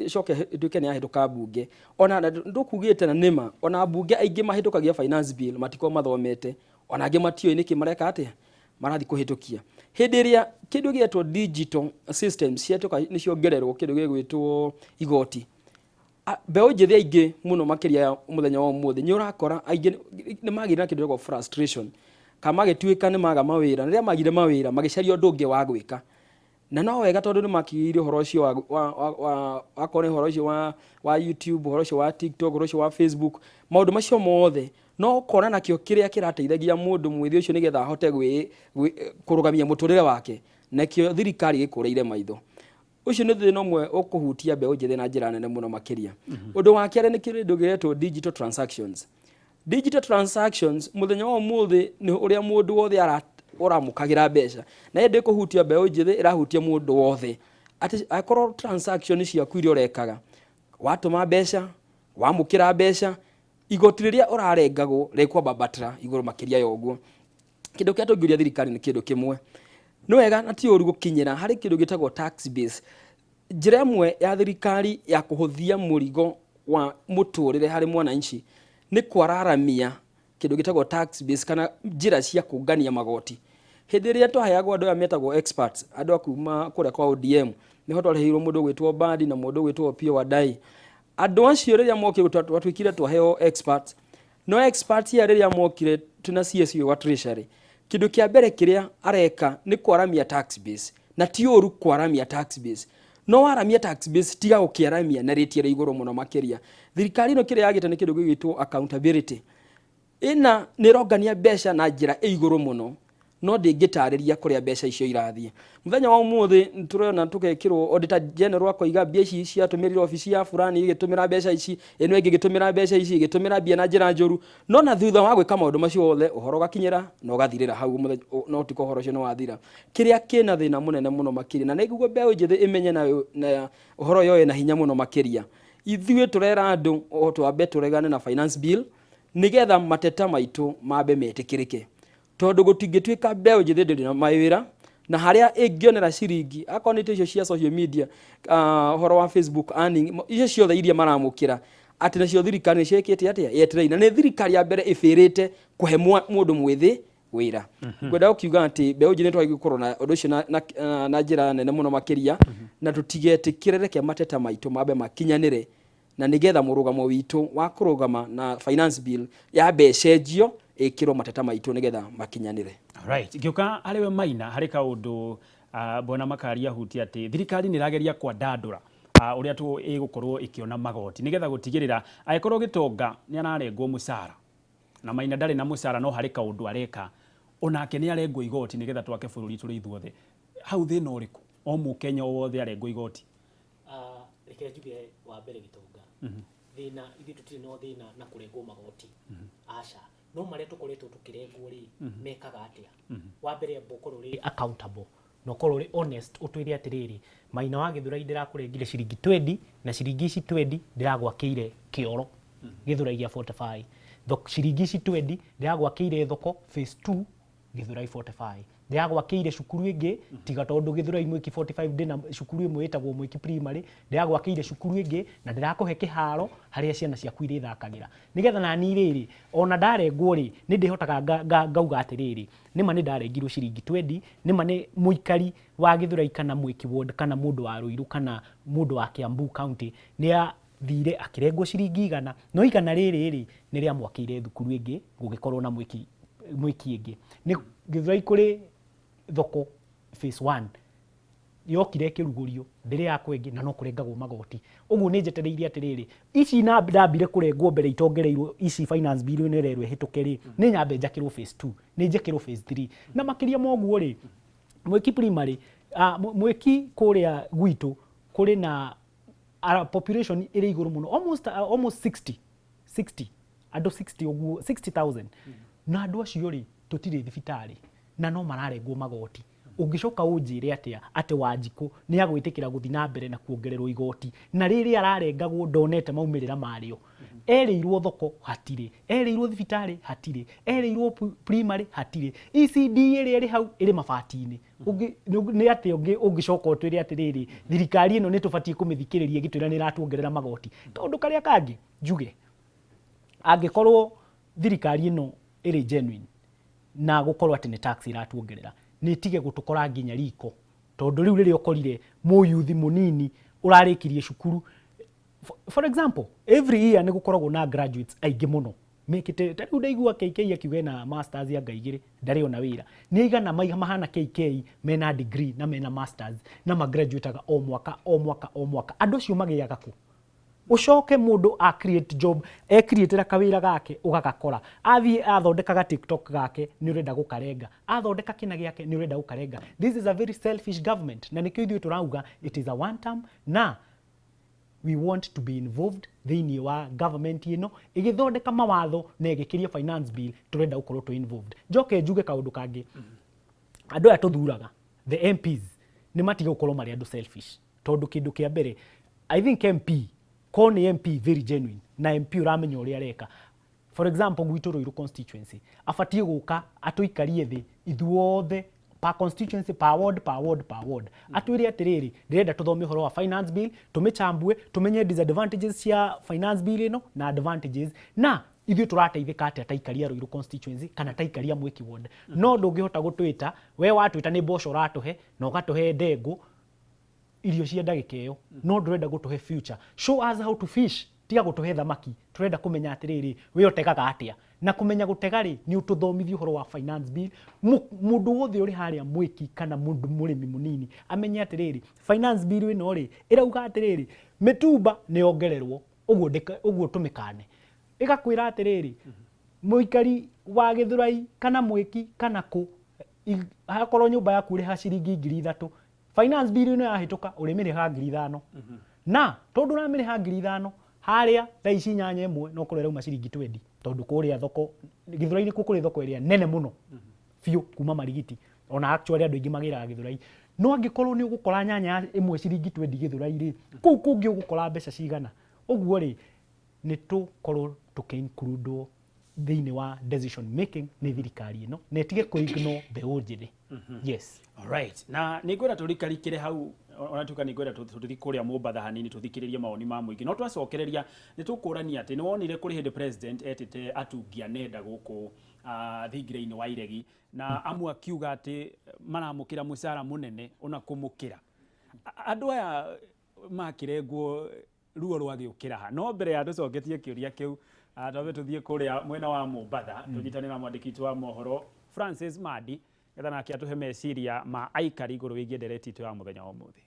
S15: icoke ituike ni ahituka bunge ona ndukugite na nima ona bunge aingi mahitukagia finance bill matiko mathomete ona angi matio niki mareka atia marathi kuhitukia hindi ria kindu gietwo digital systems ciatuka nicio ngererwo kindu gigwitwo igoti mbeu njithi aingi muno makiria muthenya wa umuthi ni urakora aingi ni magirira kindu gwa frustration kama gĩtuĩka nĩ maga mawĩra rĩrĩa magire mawĩra magĩcaria ũndũ ũngĩ wa gwĩka na no wega tondũ nĩ makĩire ũhoro ũcio wa kone ũhoro ũcio wa YouTube ũhoro ũcio wa TikTok ũhoro ũcio wa Facebook maũndũ macio mothe no kona nakĩo kĩrĩa kĩrateithagia mũndũ mwĩthĩ ũcio nĩgetha ahote kũrũgamia mũtũrĩre wake nakĩo thirikari gĩkũrĩire maitho ucio nĩ thĩna ũmwe ũkũhutia mbeũ njĩthĩ na njĩra nene mũno makĩria ũndũ wa kerĩ nĩ kĩndũ gĩtagwo digital transactions mũthenya wa ũmũthĩ nĩ ũrĩa mũndũ wothe ũramũkagĩra mbeca na hĩndĩ kũhutia mbeũ njĩthĩ ĩrahutia mũndũ wothe atĩ akorwo transaction ciaku iria ũrekaga watũma mbeca wamũkĩra mbeca igoti rĩrĩa ũrarengagwo rĩkwambatĩra igũrũ makĩria ya ũguo kĩndũ kĩrĩa tũngĩũria thirikari nĩ kĩndũ kĩmwe nĩ wega na ti ũru gũkinyĩra harĩ kĩndũ gĩtagwo tax base njĩra ĩmwe ya thirikari ya kũhũthia mũrigo wa mũtũrĩre harĩ mwananchi nĩ kwararamia kĩndũ gĩtagwo tax base kana njĩra cia kũngania magoti hĩndĩ ĩrĩa twaheagwo andũ aya metagwo experts andũ akuma kũrĩa kwa ODM nĩho twareheirwo mũndũ gwĩtwo Badi na mũndũ gwĩtwo Opiyo Wandayi andũ acio rĩrĩa mokire twatuĩkire twaheo experts no experts ya rĩrĩa mokire tuna CSO wa treasury kĩndũ kĩa mbere kĩrĩa areka nĩ kwaramia tax base na ti ũru kwaramia tax base no waramia tax base tiga gũkĩaramia na rĩtia rĩ igũrũ mũno makĩria thirikari ĩno kĩrĩa yagĩte nĩ kĩndũ gĩgwĩtwo accountability ĩna nĩrongania mbeca na njĩra igũrũ mũno no ndĩngĩtarĩria kũrĩa mbeca icio irathiĩ mũthenya wa ũmũthĩ tũrona tũgekĩrwo auditor general akoiga mbeca ici ciatũmĩrire ofici ya fulani igĩtũmĩra mbeca ici ĩno ĩngĩ igĩtũmĩra mbeca ici igĩtũmĩra mbia na njĩra njũru no na thutha wa gwĩka maũndũ macio othe ũhoro gakinyĩra no gathirĩra hau no tiko ũhoro ũcio no wathira kĩrĩa kĩna thĩna mũnene mũno makĩria na nĩguo mbeũ njĩthĩ ĩmenye na ũhoro ũyũ na hinya mũno makĩria ithuĩ tũrera andũ o twambe tũregane na finance bill nĩgetha mateta maitũ mambe metĩkĩrĩke tondũ gũtingĩtuĩka mbeũ njĩthĩ ndĩrĩ na mawĩra na harĩa ĩngĩonera ciringi akorwo nĩ icio cia social media ũhoro wa Facebook earning icio ciothe iria maramũkĩra atĩ nacio thirikari nĩciĩkĩte atĩa yetereire na nĩ thirikari ya mbere ĩbĩrĩte kũhe mũndũ mwĩthĩ wĩra ngwenda gũkiuga atĩ mbeũ njĩthĩ twagĩkorwo na ũndũ ũcio na njĩra nene mũno makĩria na tũtigetĩkĩre reke mateta maitũ mambe makinyanĩre na nĩgetha mũrũgamo witũ wa kũrũgama na finance bill ya mbecenjio ĩkĩrwo mateta maitũ nĩgetha makinyanĩre.
S1: Right, ngĩũka harĩ we Maina harĩ kaũndũ Bwana Makaria hutia atĩ thirikari nĩ ĩrageria kwandandũra ũrĩa ĩgũkorwo ĩkĩona magoti nĩgetha gũtigĩrĩra agĩkorwo gĩtonga nĩ ararengwo mũcara na Maina ndarĩ na mũcara no harĩ kaũndũ areka onake nĩ arengwo igoti nĩgetha twake bũrũri tũrĩ ithuothe hau thĩna ũrĩkũ o Mũkenya wothe arengwo igoti
S14: reke njuge wa mbere gĩtonga thĩna ithuĩ tũtirĩ no thĩna na kũrengwo magoti aca no marĩa tũkoretwo tũkĩrengwo rĩ mekaga atĩa wa mbere ũkorwo rĩ accountable no ũkorwo rĩ honest ũtwĩre atĩrĩrĩ Maina wa Gĩthũrai ndĩrakũrengire ciringi 20 na ciringi ici 20 ndĩragwakĩire kĩoro Gĩthũrai gĩa 45 ciringi ici 20 ndĩragwakĩire thoko phase 2 Gĩthũrai 45 ndĩragwakĩire cukuru ĩngĩ tiga tondũ Gĩthũrai Mwiki 45 ndĩna cukuru ĩmwe ĩtagwo Mwiki primary ndĩragwakĩire cukuru ĩngĩ na ndĩrakũhe kĩharo harĩa ciana ciaku irĩthakagĩra nĩgetha nani rĩrĩ ona ndarengwo rĩ nĩ ndĩhotaga ngauga atĩrĩrĩ nĩma nĩ ndarengirwo ciringi 20 nĩma nĩ mũikari wa Gĩthũrai kana Mwiki ward kana mũndũ wa Rũirũ kana mũndũ wa Kiambu county nĩ thire akĩrengwo ciringi igana no igana rĩrĩ nĩ rĩa mwakĩire thukuru ĩngĩ gũgĩkorwo na mwiki ĩngĩ nĩ Gĩthũrai kũrĩ thoko phase 1 yokire kĩrugũrio ndĩrĩ ya kwengĩ na no kũrengagwo magoti ũguo nĩ njetereire atĩrĩrĩ ici na ndambire kũrengwo mbere itongereirwo ici finance bill nĩ rerwo hĩtũke rĩ nĩ nyambe njakĩrwo phase 2 nĩ njĩkĩrwo phase 3 na makĩria moguo rĩ Mwiki primary Mwiki kũrĩa gwitũ kũrĩ na population ĩrĩ igũrũ mũno almost 60 andũ 60 ũguo 60,000 na andũ acio rĩ tũtirĩ thibitarĩ na no mararengwo magoti ũngĩcoka ũnjĩre atĩ Wanjikũ nĩ agwĩtĩkĩra gũthiĩ na mbere na kuongererwo igoti na rĩrĩa ararengagwo ndonete maumĩrĩra marĩo erĩirwo thoko hatirĩ erĩirwo thibitarĩ hatirĩ erĩirwo primary hatirĩ ECD ĩrĩa ĩrĩ hau ĩrĩ mabati-inĩ nĩ atĩ ũngĩcoka ũtwĩre atĩrĩrĩ thirikari ĩno nĩ tũbatiĩ kũmĩthikĩrĩria gĩtwĩra nĩ ĩratuongerera magoti kaũndũ karĩa kangĩ njuge angĩkorwo thirikari ĩno ĩrĩ genuine na gũkorwo atĩ nĩ tax iratuongerera nĩ tige gũtũkora nginya riko tondũ rĩu rĩrĩa ũkorire mũyuthi mũnini ũrarĩkirie cukuru for example every year nĩ gũkoragwo na graduates aingĩ mũno make it ta riu ndaigua KK akiuga na masters ya ngaigire ndari ona wira ni igana mahana KK mena degree na mena masters na magraduataga o mwaka andu acio magiaga ku ucoke mundu a create job create kawira gake ugagakora athie athondekaga TikTok gake ni urenda gukarenga athondeka kina giake ni urenda gukarenga. This is a very selfish government na nikio ithu turauga it is a one term na we want to be involved thini wa government ino igithondeka mawatho na igikiria finance bill turenda gukorwo tu involved. Njoke njuge kaundu kangi andu aya tuthuraga the MPs ni matige gukorwo mari andu selfish tondu kindu kia mbere I think MP koni MP very genuine na MP uramenya uri areka. For example gwitu Ruiru constituency afatie guka atuikarie thi ithuothe pa constituency pa ward atwire atiriri ndirenda tuthome horo wa finance bill tumichambue tumenye disadvantages cia finance bill ino na advantages na ithuĩ tũrateithĩka atĩa taikaria Ruiru constituency kana taikaria Mwiki ward. No ndũngĩhota gũtwĩta we watwĩta nĩ mboco ũratũhe na ũgatũhe ndengũ irio cia ndagĩka ĩyo no ndũrenda gũtũhe future. Show us how to fish tiga gũtũhe thamaki turenda kũmenya atĩrĩrĩ we ũtegaga atĩa na kũmenya gũtega rĩ ni ũtũthomithie ũhoro wa finance bill. Mũndũ wothe ũrĩ harĩa Mwiki kana mũndũ mũrĩmi mũnini amenye atĩrĩrĩ finance bill ĩno rĩ ĩrauga atĩrĩrĩ mĩtumba nĩ ongererwo ũguo tũmĩkane ĩgakwĩra atĩrĩrĩ mũikari wa Gĩthũrai kana Mwiki kana kũ hakorwo nyũmba yaku ĩrĩ ha ciringi 3,000 finance bill ĩno yahĩtũka ũrĩmĩrĩha 5,000 na tondu ũramĩrĩha 5,000 harĩa thaa ici nyanya ĩmwe no kũrera uma ciringi 20 tondu kũrĩa thoko Gĩthũrai-inĩ kũrĩ thoko ĩrĩa nene mũno biũ kuma Marigiti ona actually andũ aingĩ magĩraga Gĩthũrai. No angĩkorwo nĩ ũgũkora nyanya ĩmwe ciringi 20 Gĩthũrai-rĩ kũu kũngĩ ũgũkora mbeca cigana. Ũguo rĩ nĩ tũkorwo tũkĩinclude thĩinĩ wa decision making nĩ thirikari ĩno na ĩtige kũignore mbeũ njĩthĩ. Yes.
S1: Alright. Na nĩngwenda tũrikarikĩre hau ona tuka nĩngwenda tũthiĩ kũrĩa Mombatha hanini tũthikĩrĩrie maoni ma mũingĩ. No twacokereria nĩ tũkũrania atĩ nĩ wonire kũrĩ hĩndĩ president etĩte atungia nenda gũkũ thingire-inĩ wa iregi na amwe akiuga atĩ maramũkĩra mũcara mũnene ona kũmũkĩra. Andũ aya makĩrengwo ruo rwagĩũkĩra ha no mbere ya tũcoketie kĩũria kĩu twabe tũthiĩ kũrĩa mwena wa Mombatha tũnyitane na mwandĩki wa mohoro Francis Madi getha nake atũhe meciria ma aikari igũrũ wĩgiĩ ndereti itũ ya mũthenya wa ũmũthĩ.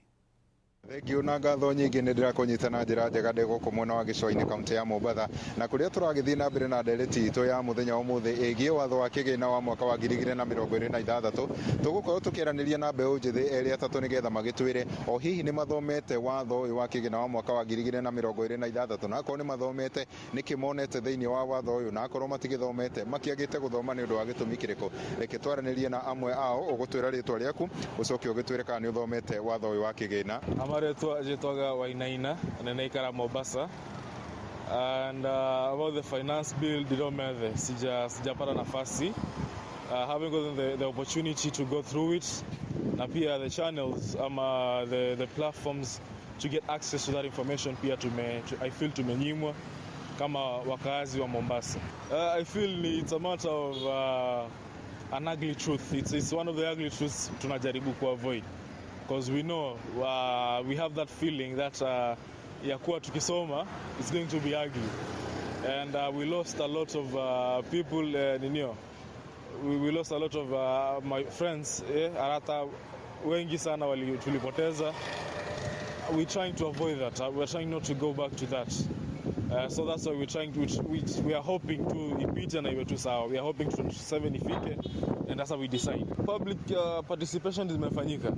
S17: Thengiũ na ngatho nyingĩ nĩ ndĩrakũnyita na njĩra njega ndĩ gũkũ mwena wa gĩcũa-inĩ kaunti ya Mombatha na kũrĩa tũragĩthiĩ na mbere na ndereti itũ ya mũthenya wa ũmũthĩ ĩgiĩ watho wa kĩgĩna wa mwaka wa 2026 tũgũkorwo tũkĩaranĩria na mbeũ njĩthĩ erĩ atatũ nĩgetha magĩtwĩre o hihi nĩ mathomete watho ũyũ wa kĩgĩna wa mwaka wa 2026 na akorwo nĩ mathomete nĩkĩ monete thĩinĩ wa watho ũyũ na akorwo matigĩthomete makĩagĩte gũthoma nĩ ũndũ wa gĩtũmi kĩrĩkũ. Reke twaranĩrie na amwe ao ũgũtwĩra rĩtwa rĩaku ũcoke ũgĩtwĩre kana nĩ ũthomete watho ũyũ wa kĩgĩna.
S18: Jitwaga Wainaina and then Ikara Mombasa. And about the finance bill, Didomede, sijapata nafasi. Having gotten the opportunity to go through it, na pia the channels, the platforms to get access to that information, pia I feel tumenyimwa kama wakazi wa Mombasa. I feel it's a matter of an ugly truth. It's one of the ugly truths tunajaribu ku avoid. Because we know we have that feeling that ya kuwa tukisoma it's going to be ugly, and we lost a lot of people. We lost a lot of my friends. Hata wengi sana tulipoteza. We're trying to avoid that. We're trying not to go back to that. So that's why we're trying to. We are hoping to ipite na iwe tu sawa. We are hoping 27 ifike, and that's how we decide. Public participation zimefanyika,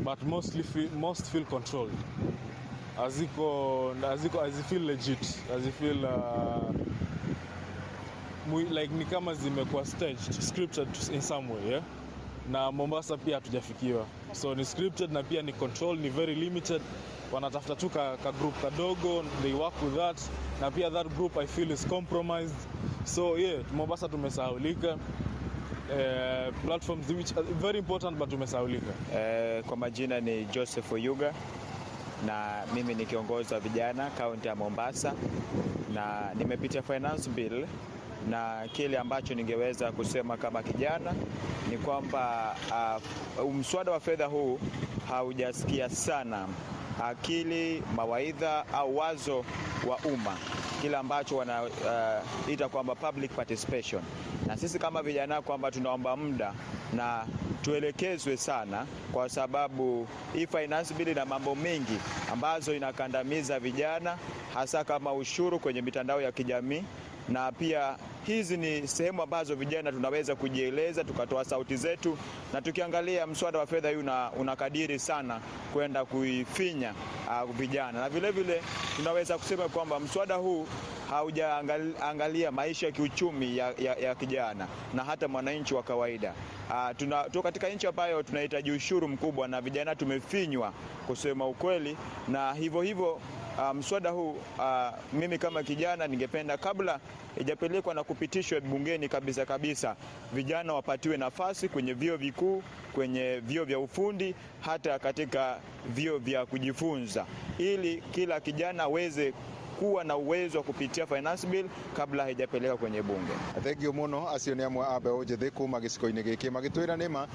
S18: but most feel controlled. As you feel legit, as you feel like ni kama zimekuwa staged, scripted in some way, yeah? Na Mombasa pia hatujafikiwa. So ni scripted na pia ni controlled, ni very limited. Wanatafuta tu ka group kadogo, they work with that. Na pia that group I feel is compromised. So yeah, Mombasa tumesahaulika. Platforms which are very important but tumesahaulika.
S19: Kwa majina ni Joseph Oyuga na mimi ni kiongozi wa vijana kaunti ya Mombasa na nimepitia finance bill, na kile ambacho ningeweza kusema kama kijana ni kwamba mswada wa fedha huu haujasikia sana akili, mawaidha au wazo wa umma. kile ambacho wanaita kwamba public participation. Na sisi kama vijana kwamba tunaomba muda na tuelekezwe sana, kwa sababu hii finance bill ina mambo mengi ambazo inakandamiza vijana, hasa kama ushuru kwenye mitandao ya kijamii, na pia hizi ni sehemu ambazo vijana tunaweza kujieleza, tukatoa sauti zetu, na tukiangalia mswada wa fedha huu unakadiri sana kwenda kuifinya vijana. Na vile vile tunaweza kusema kwamba mswada huu haujaangalia maisha ya kiuchumi ya kijana na hata mwananchi wa kawaida. Tuko katika nchi ambayo tunahitaji ushuru mkubwa, na vijana tumefinywa kusema ukweli, na hivyo mswada huu mimi kama kijana ningependa kabla ijapelekwa na kupitishwa bungeni kabisa, vijana wapatiwe nafasi kwenye vyuo vikuu, kwenye vyuo vya ufundi, hata katika vyuo vya kujifunza, ili kila kijana aweze kuwa na uwezo wa kupitia finance bill kabla haijapeleka kwenye bunge.
S17: Thengio muno acio ni amwe abe ojethi kuma giciko-ini giki magitwira nima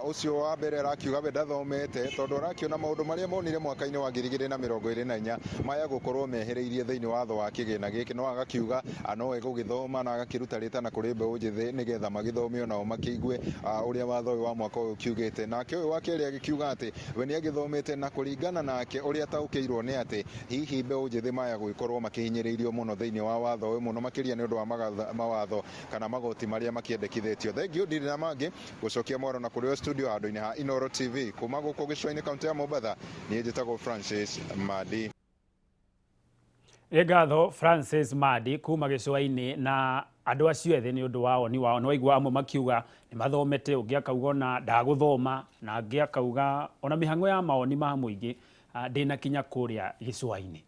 S17: ucio wa mbere rakiuga we ndathomete tondu rakiona maundu maria monire mwaka-ini wa 2024 maya gukorwo mehereirie thiini watho wa kigina giki, no agakiuga no egugithoma na agakiruta ritana kuri mbe ojethi nigetha magithomio nao makiigue uria watho uyu wa mwaka uyu kiugite. Nake uyu wa keri agikiuga ati we ni agithomete na kuringana nake uria taukirwo ni ati hihi mbe ojethi maya guikorwo makihinyiriirio muno thiini wa watho uyu muno makiria ni undu wa mawatho kana magoti maria makiendekithitio. Thengio ndiri na mangi gucokia mwaro na kuri studio handu-ini ha Inooro TV kuma guku gicua-ini kaunti ya Mombatha, ni njitagwo Francis Madi.
S1: Egatho Francis Madi kuma gicua-ini, na andu acio ethĩ nĩ ũndũ wao ni wao. Nĩwaigua amwe makiuga nĩ mathomete, ũngĩ akauga ona ndaguthoma, na angĩ akauga ona mĩhang'o ya maoni ma mũingĩ ndĩna kinya kũrĩa gĩcũa-inĩ.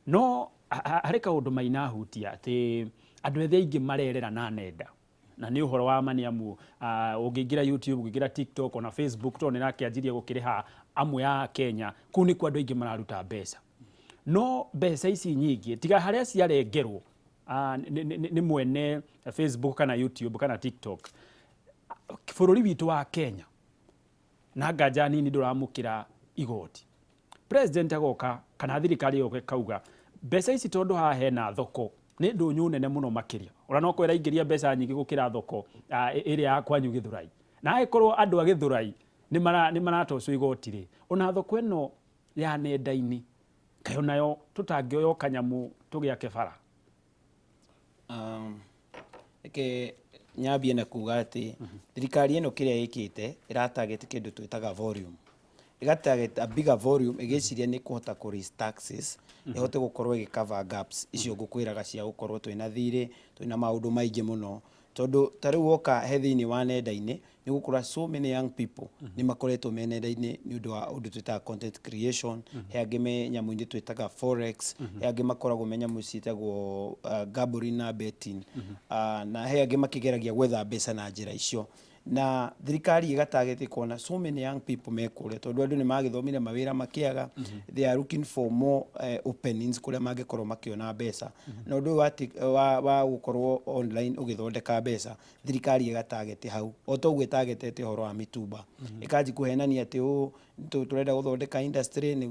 S1: No harĩ kaũndũ Maina ahutia atĩ andũ ethĩ aingĩ marerera na nenda, na nĩ ũhoro wa mani amu ũngĩingĩra YouTube, ũngĩingĩra TikTok, ona Facebook, tondũ nĩrakĩanjirie gũkĩrĩha amwe ya Kenya, kũu nĩ kwa andũ aingĩ mararuta mbeca. No mbeca ici nyingĩ tiga harĩa ciarengerwo nĩ mwene Facebook kana YouTube kana TikTok, bũrũri witũ wa Kenya na nganja nini ndũramũkĩra igoti. President agoka kana thirikari yoke kauga mbeca ici tondu haha hena thoko nĩ ndũnyũ nene mũno makĩria, ona no kwĩra ingĩria mbeca nyingĩ gũkĩra thoko ĩrĩa ya kwanyu Gĩthũrai, na agĩkorwo andũ a Gĩthũrai nĩ maratocwo igoti rĩ, ona thoko ĩno ya nenda-inĩ kayo nayo tũtangĩoyo kanyamũ tũgĩake bara.
S16: Nyambie na kuga atĩ thirikari ĩno kĩrĩa ĩkĩte ĩratarget kĩndũ twĩtaga volume, ĩgatarget a bigger volume, ĩgĩciria nĩ kũhota kũ raise taxes, ĩhote gũkorwo ĩgĩcover gaps icio ngũkwĩraga cia gũkorwo twĩna thirĩ, twĩna maũndũ maingĩ mũno. Tondũ ta rĩu woka he thĩinĩ wa nenda-inĩ nĩ gũkora so many young people nĩ makoretwo me nenda-inĩ nĩ ũndũ wa ũndũ twĩtaga content creation, he angĩ me nyamũ-inĩ twĩtaga forex, he angĩ makoragwo me nyamũ ciĩtagwo gambling na betting, na he angĩ makĩgeragia gwetha mbeca na njĩra icio. Na thirikari ĩgatagete kuona so many young people mekũrĩa tondũ andũ nĩ magĩthomire mawĩra makĩaga, they are looking for more openings kũrĩa mangĩkorwo makĩona mbeca. Na ũndũ wa gũkorwo online ũgĩthondeka mbeca, thirikari ĩgatagete hau o to ũguo ĩtagetete ũhoro wa mitumba, ĩkanji kũhenania atĩ tũrenda gũthondeka industry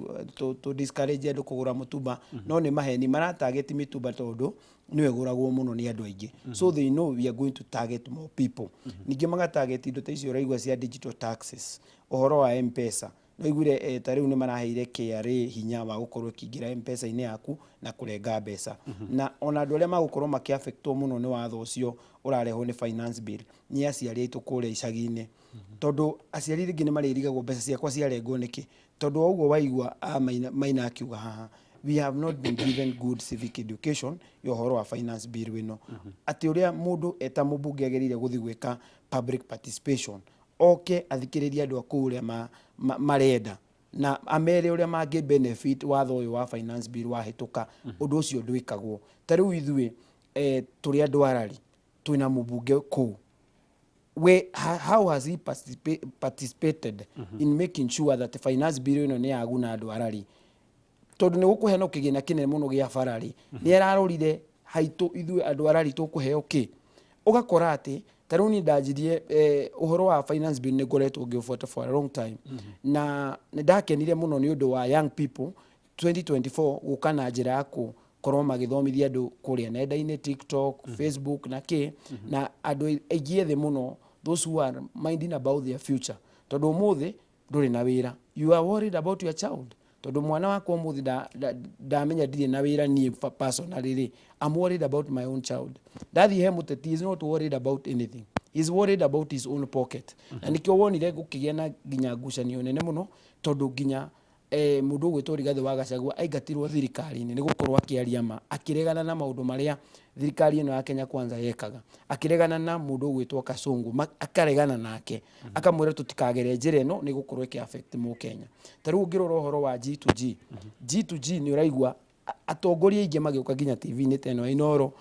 S16: to discourage andũ kũgũra mũtumba, no nĩ maheni maratageti mitumba tondũ nĩwe gũragwo mũno nĩ andũ aingĩ. So they know we are going to target more people. Ningĩ magatarget indo ta icio ũraigua cia digital taxes, ũhoro wa M-Pesa. No igure ta rĩu nĩ maraheire KRA hinya wa gũkorwo kĩingĩra M-Pesa-inĩ yaku na kũrenga mbeca. Na ona andũ arĩa magũkorwo makĩaffectwo mũno nĩ watho ũcio ũrarehwo nĩ finance bill nĩ aciari aitũ kũrĩa icagi-inĩ. Tondũ aciari rĩngĩ nĩ marĩrigagwo mbeca ciakwa ciarengwo nĩkĩ, tondũ ũguo waigua Maina akiuga haha, we have not been given good civic education ya ũhoro wa finance bill wĩno. Atĩ ũrĩa mũndũ eta mũmbunge agĩrĩire gũthiĩ gwĩka public participation, oke athikĩrĩria andũ a kũrĩa marenda na amere ũrĩa mangĩ benefit watho ũyũ wa finance bill wahĩtũka, ũndũ ũcio ndwĩkagwo. Ta rĩu ithuĩ tũrĩ andũ arari twĩna mũmbunge kũu, how has he participated in making sure that the finance bill ĩno nĩ yaguna andũ arari? Tondũ nĩ gũkũhena kĩgĩna kĩnene mũno gĩa barari, nĩ ararorire haitũ ithuĩ andũ arari tũkũheo kĩ. Ũgakora atĩ ta rĩu niĩ ndanjirie ũhoro wa finance bill nĩ ngoretwo ngĩũbuata for a long time, na nĩ ndakenire mũno nĩ ũndũ wa young people 2024 gũka na njĩra ya
S20: korwo magithomithia andu kuria nenda-ini TikTok, Facebook na na andu aingĩ ethĩ muno, those who are minding about their future, tondu umuthi nduri na wira, you are worried about your child, tondu mwana wakwa umuthi ndamenya ndirĩ na wira nie personally, I'm worried about my own child. Ndathi he muteti is not worried about anything, he's worried about his own pocket. Na nikio wonire gukigia na nginya ngucanio nene muno, tondu nginya mundu gwitwo Rigathi wa Gachagua aingatirwo thirikari-ini ni gukorwo akiaria ma, akiregana na maundu maria thirikari ino ya Kenya Kwanza yekaga, akiregana na mundu gwitwo Kasongo, akaregana nake, akamwira tutikagere njira ino ni gukorwo iki affect mu Kenya. Tariu ngirora uhoro wa G2G, G2G ni uraigwa atongoria ingi magiuka nginya TV-ini teno Inoro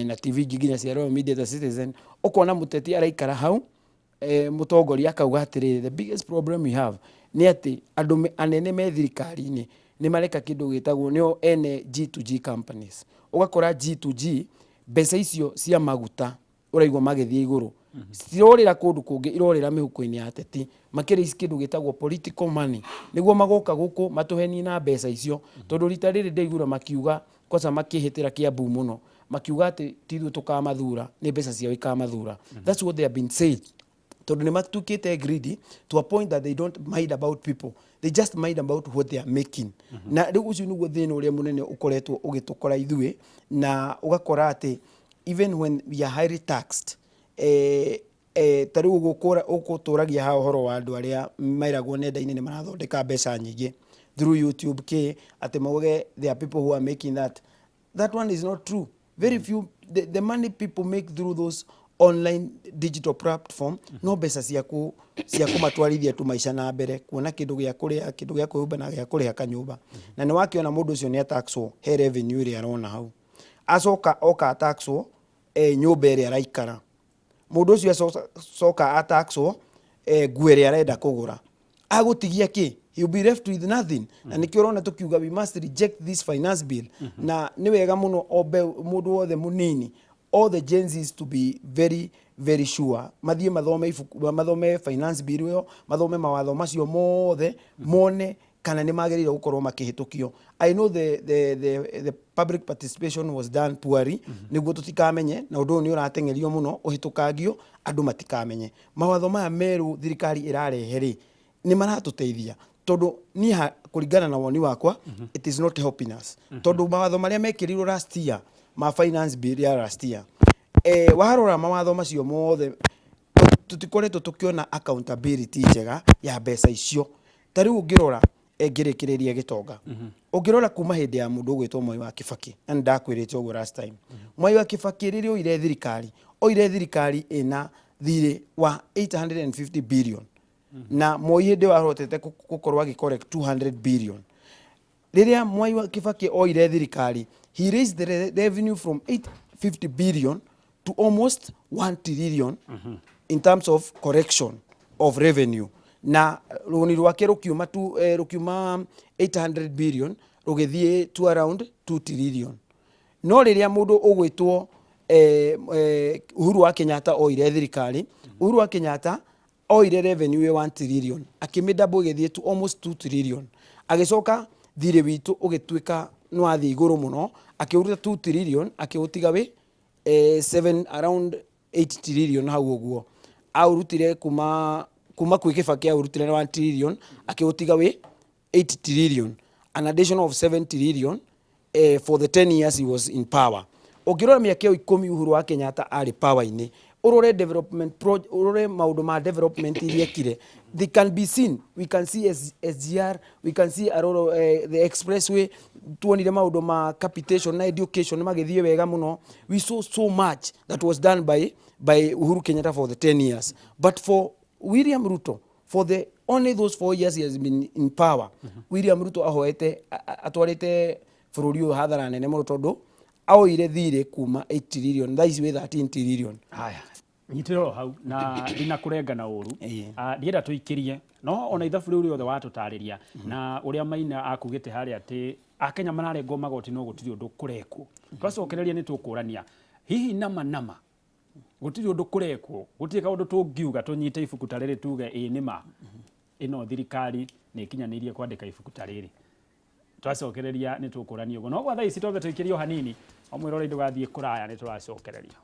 S20: na TV nginya cia Royal Media ta Citizen, ukona muteti araikara hau mutongoria akauga atiriri, the biggest problem we have ni ati andu anene me thirikari-ini ni mareka kindu gitagwo nio ene G2G companies. Ugakora G2G mbeca icio cia maguta uraigwa magithie iguru, cirorira kundu kungi, irorira mihuko-ini ya ateti, makiri kindu gitagwo political money, niguo magoka guku matuheni na mbeca icio, tondu rita riri ndeigura makiuga kosa makihitira Kiambu muno, makiuga ati tithu tukamathura, ni mbeca ciao ikamathura. That's what they have been saying. Tondu ni matukite greedy to a point that they don't mind about people, they just mind about what they are making. Na riu ucio niguo thina uria munene ukoretwo ugitukora ithui, na ugakora ati even when we are highly taxed, tariu gukuturagia ha uhoro wa andu aria mairagwo nenda-ini ni marathondeka mbeca nyingi through YouTube ati mauge there are people who are making that one is not true. Very few, the money people make through those online digital platform no mbeca cia kumatwarithia tu maisha na mbere, kuona kindu gia kuria, kindu gia kuhumba na gia kuriha kanyumba. Na ni wakiona mundu ucio ni ataxwo he revenue ria arona hau, acoka oka ataxwo nyumba ria araikara, mundu ucio acoka ataxwo nguo ria arenda kugura, agutigia ki? He will be left with nothing. Na nikio rona tukiuga we must reject this finance bill. Na ni wega muno obe mundu wothe munini, all the Gen Zs to be very very sure mathie mathome finance bill yo, mathome mawatho macio mothe, mone kana ni magirire gukorwo makihitukio. I know the public participation was done poorly, niguo tutikamenye na undu ni uratengerio muno uhitukagio andu matikamenye. Mawatho maya meru thirikari irarehe ni maratuteithia, tondu ni kuringana na woni wakwa it is not helping us, tondu mawatho maria mekirirwo last year ma finance bill ya last year, waharora mawatho macio mothe tutikoretwo tukiona accountability njega ya mbeca icio. Tariu ungirora ngirikireria gitonga, ungirora kuma hindi ya mundu gwitwo Mwai wa Kibaki, na ndakwirite uguo last time, Mwai wa Kibaki riri oire thirikari ina thiri wa 850 billion, na Moi hindi warotete gukorwo agicorrect 200 billion. Riria Mwai wa Kibaki oire thirikari, he raised the revenue from 850 billion to almost 1 trillion in terms of correction of revenue. Na runi rwake rukiuma 800 billion rugithie to around 2 trillion. No riria mundu ugwitwo Uhuru wa Kenyatta oire thirikari, Uhuru wa Kenyatta oire revenue ya 1 trillion, akimidabo igithie to almost 2 trillion. Agicoka thire witu ugituika no athi iguru muno, akiuruta 2 trillion akiutiga we 7 around 8 trillion hau uguo. Aurutire kuma kwi Kibaki aurutire 1 trillion akiutiga we 8 trillion, an addition of 7 trillion for the 10 years he was in power. Ukirora miaka 10 Uhuru wa Kenyatta ari power-ini, urore development urore maundu ma development iria kire, they can be seen. We can see SGR, we can see Aroro, the expressway, tuonire maundu ma capitation na education magithie wega muno. We saw so much that was done by Uhuru Kenyatta for the 10 years. But for William Ruto, for the only those 4 years he has been in power, William Ruto ahoete atwarite bururi uyu hathara nene muno tondu aoire thire kuma 8 trillion, that is with 13 trillion. Haya
S1: nyitiro hau na ndina kurenga na uru ndienda tuikirie no ona ithabu riu riothe watutariria na uria Maina akugite hari ati akenya mararengwo magoti no gutiri undu kurekwo. Twacokereria ni tukurania hihi nama gutiri undu kurekwo, gutiri kaundu tungiuga tunyite ibuku tariri tuge nima ino thirikari ni kinyanirie kwandika ibuku tariri. twacokereria nĩ tũkũrania ũguo no gwa thaa ici twambe tũikĩrio hanini o mwĩrore ndũgathiĩ kũraya nĩ tũracokereria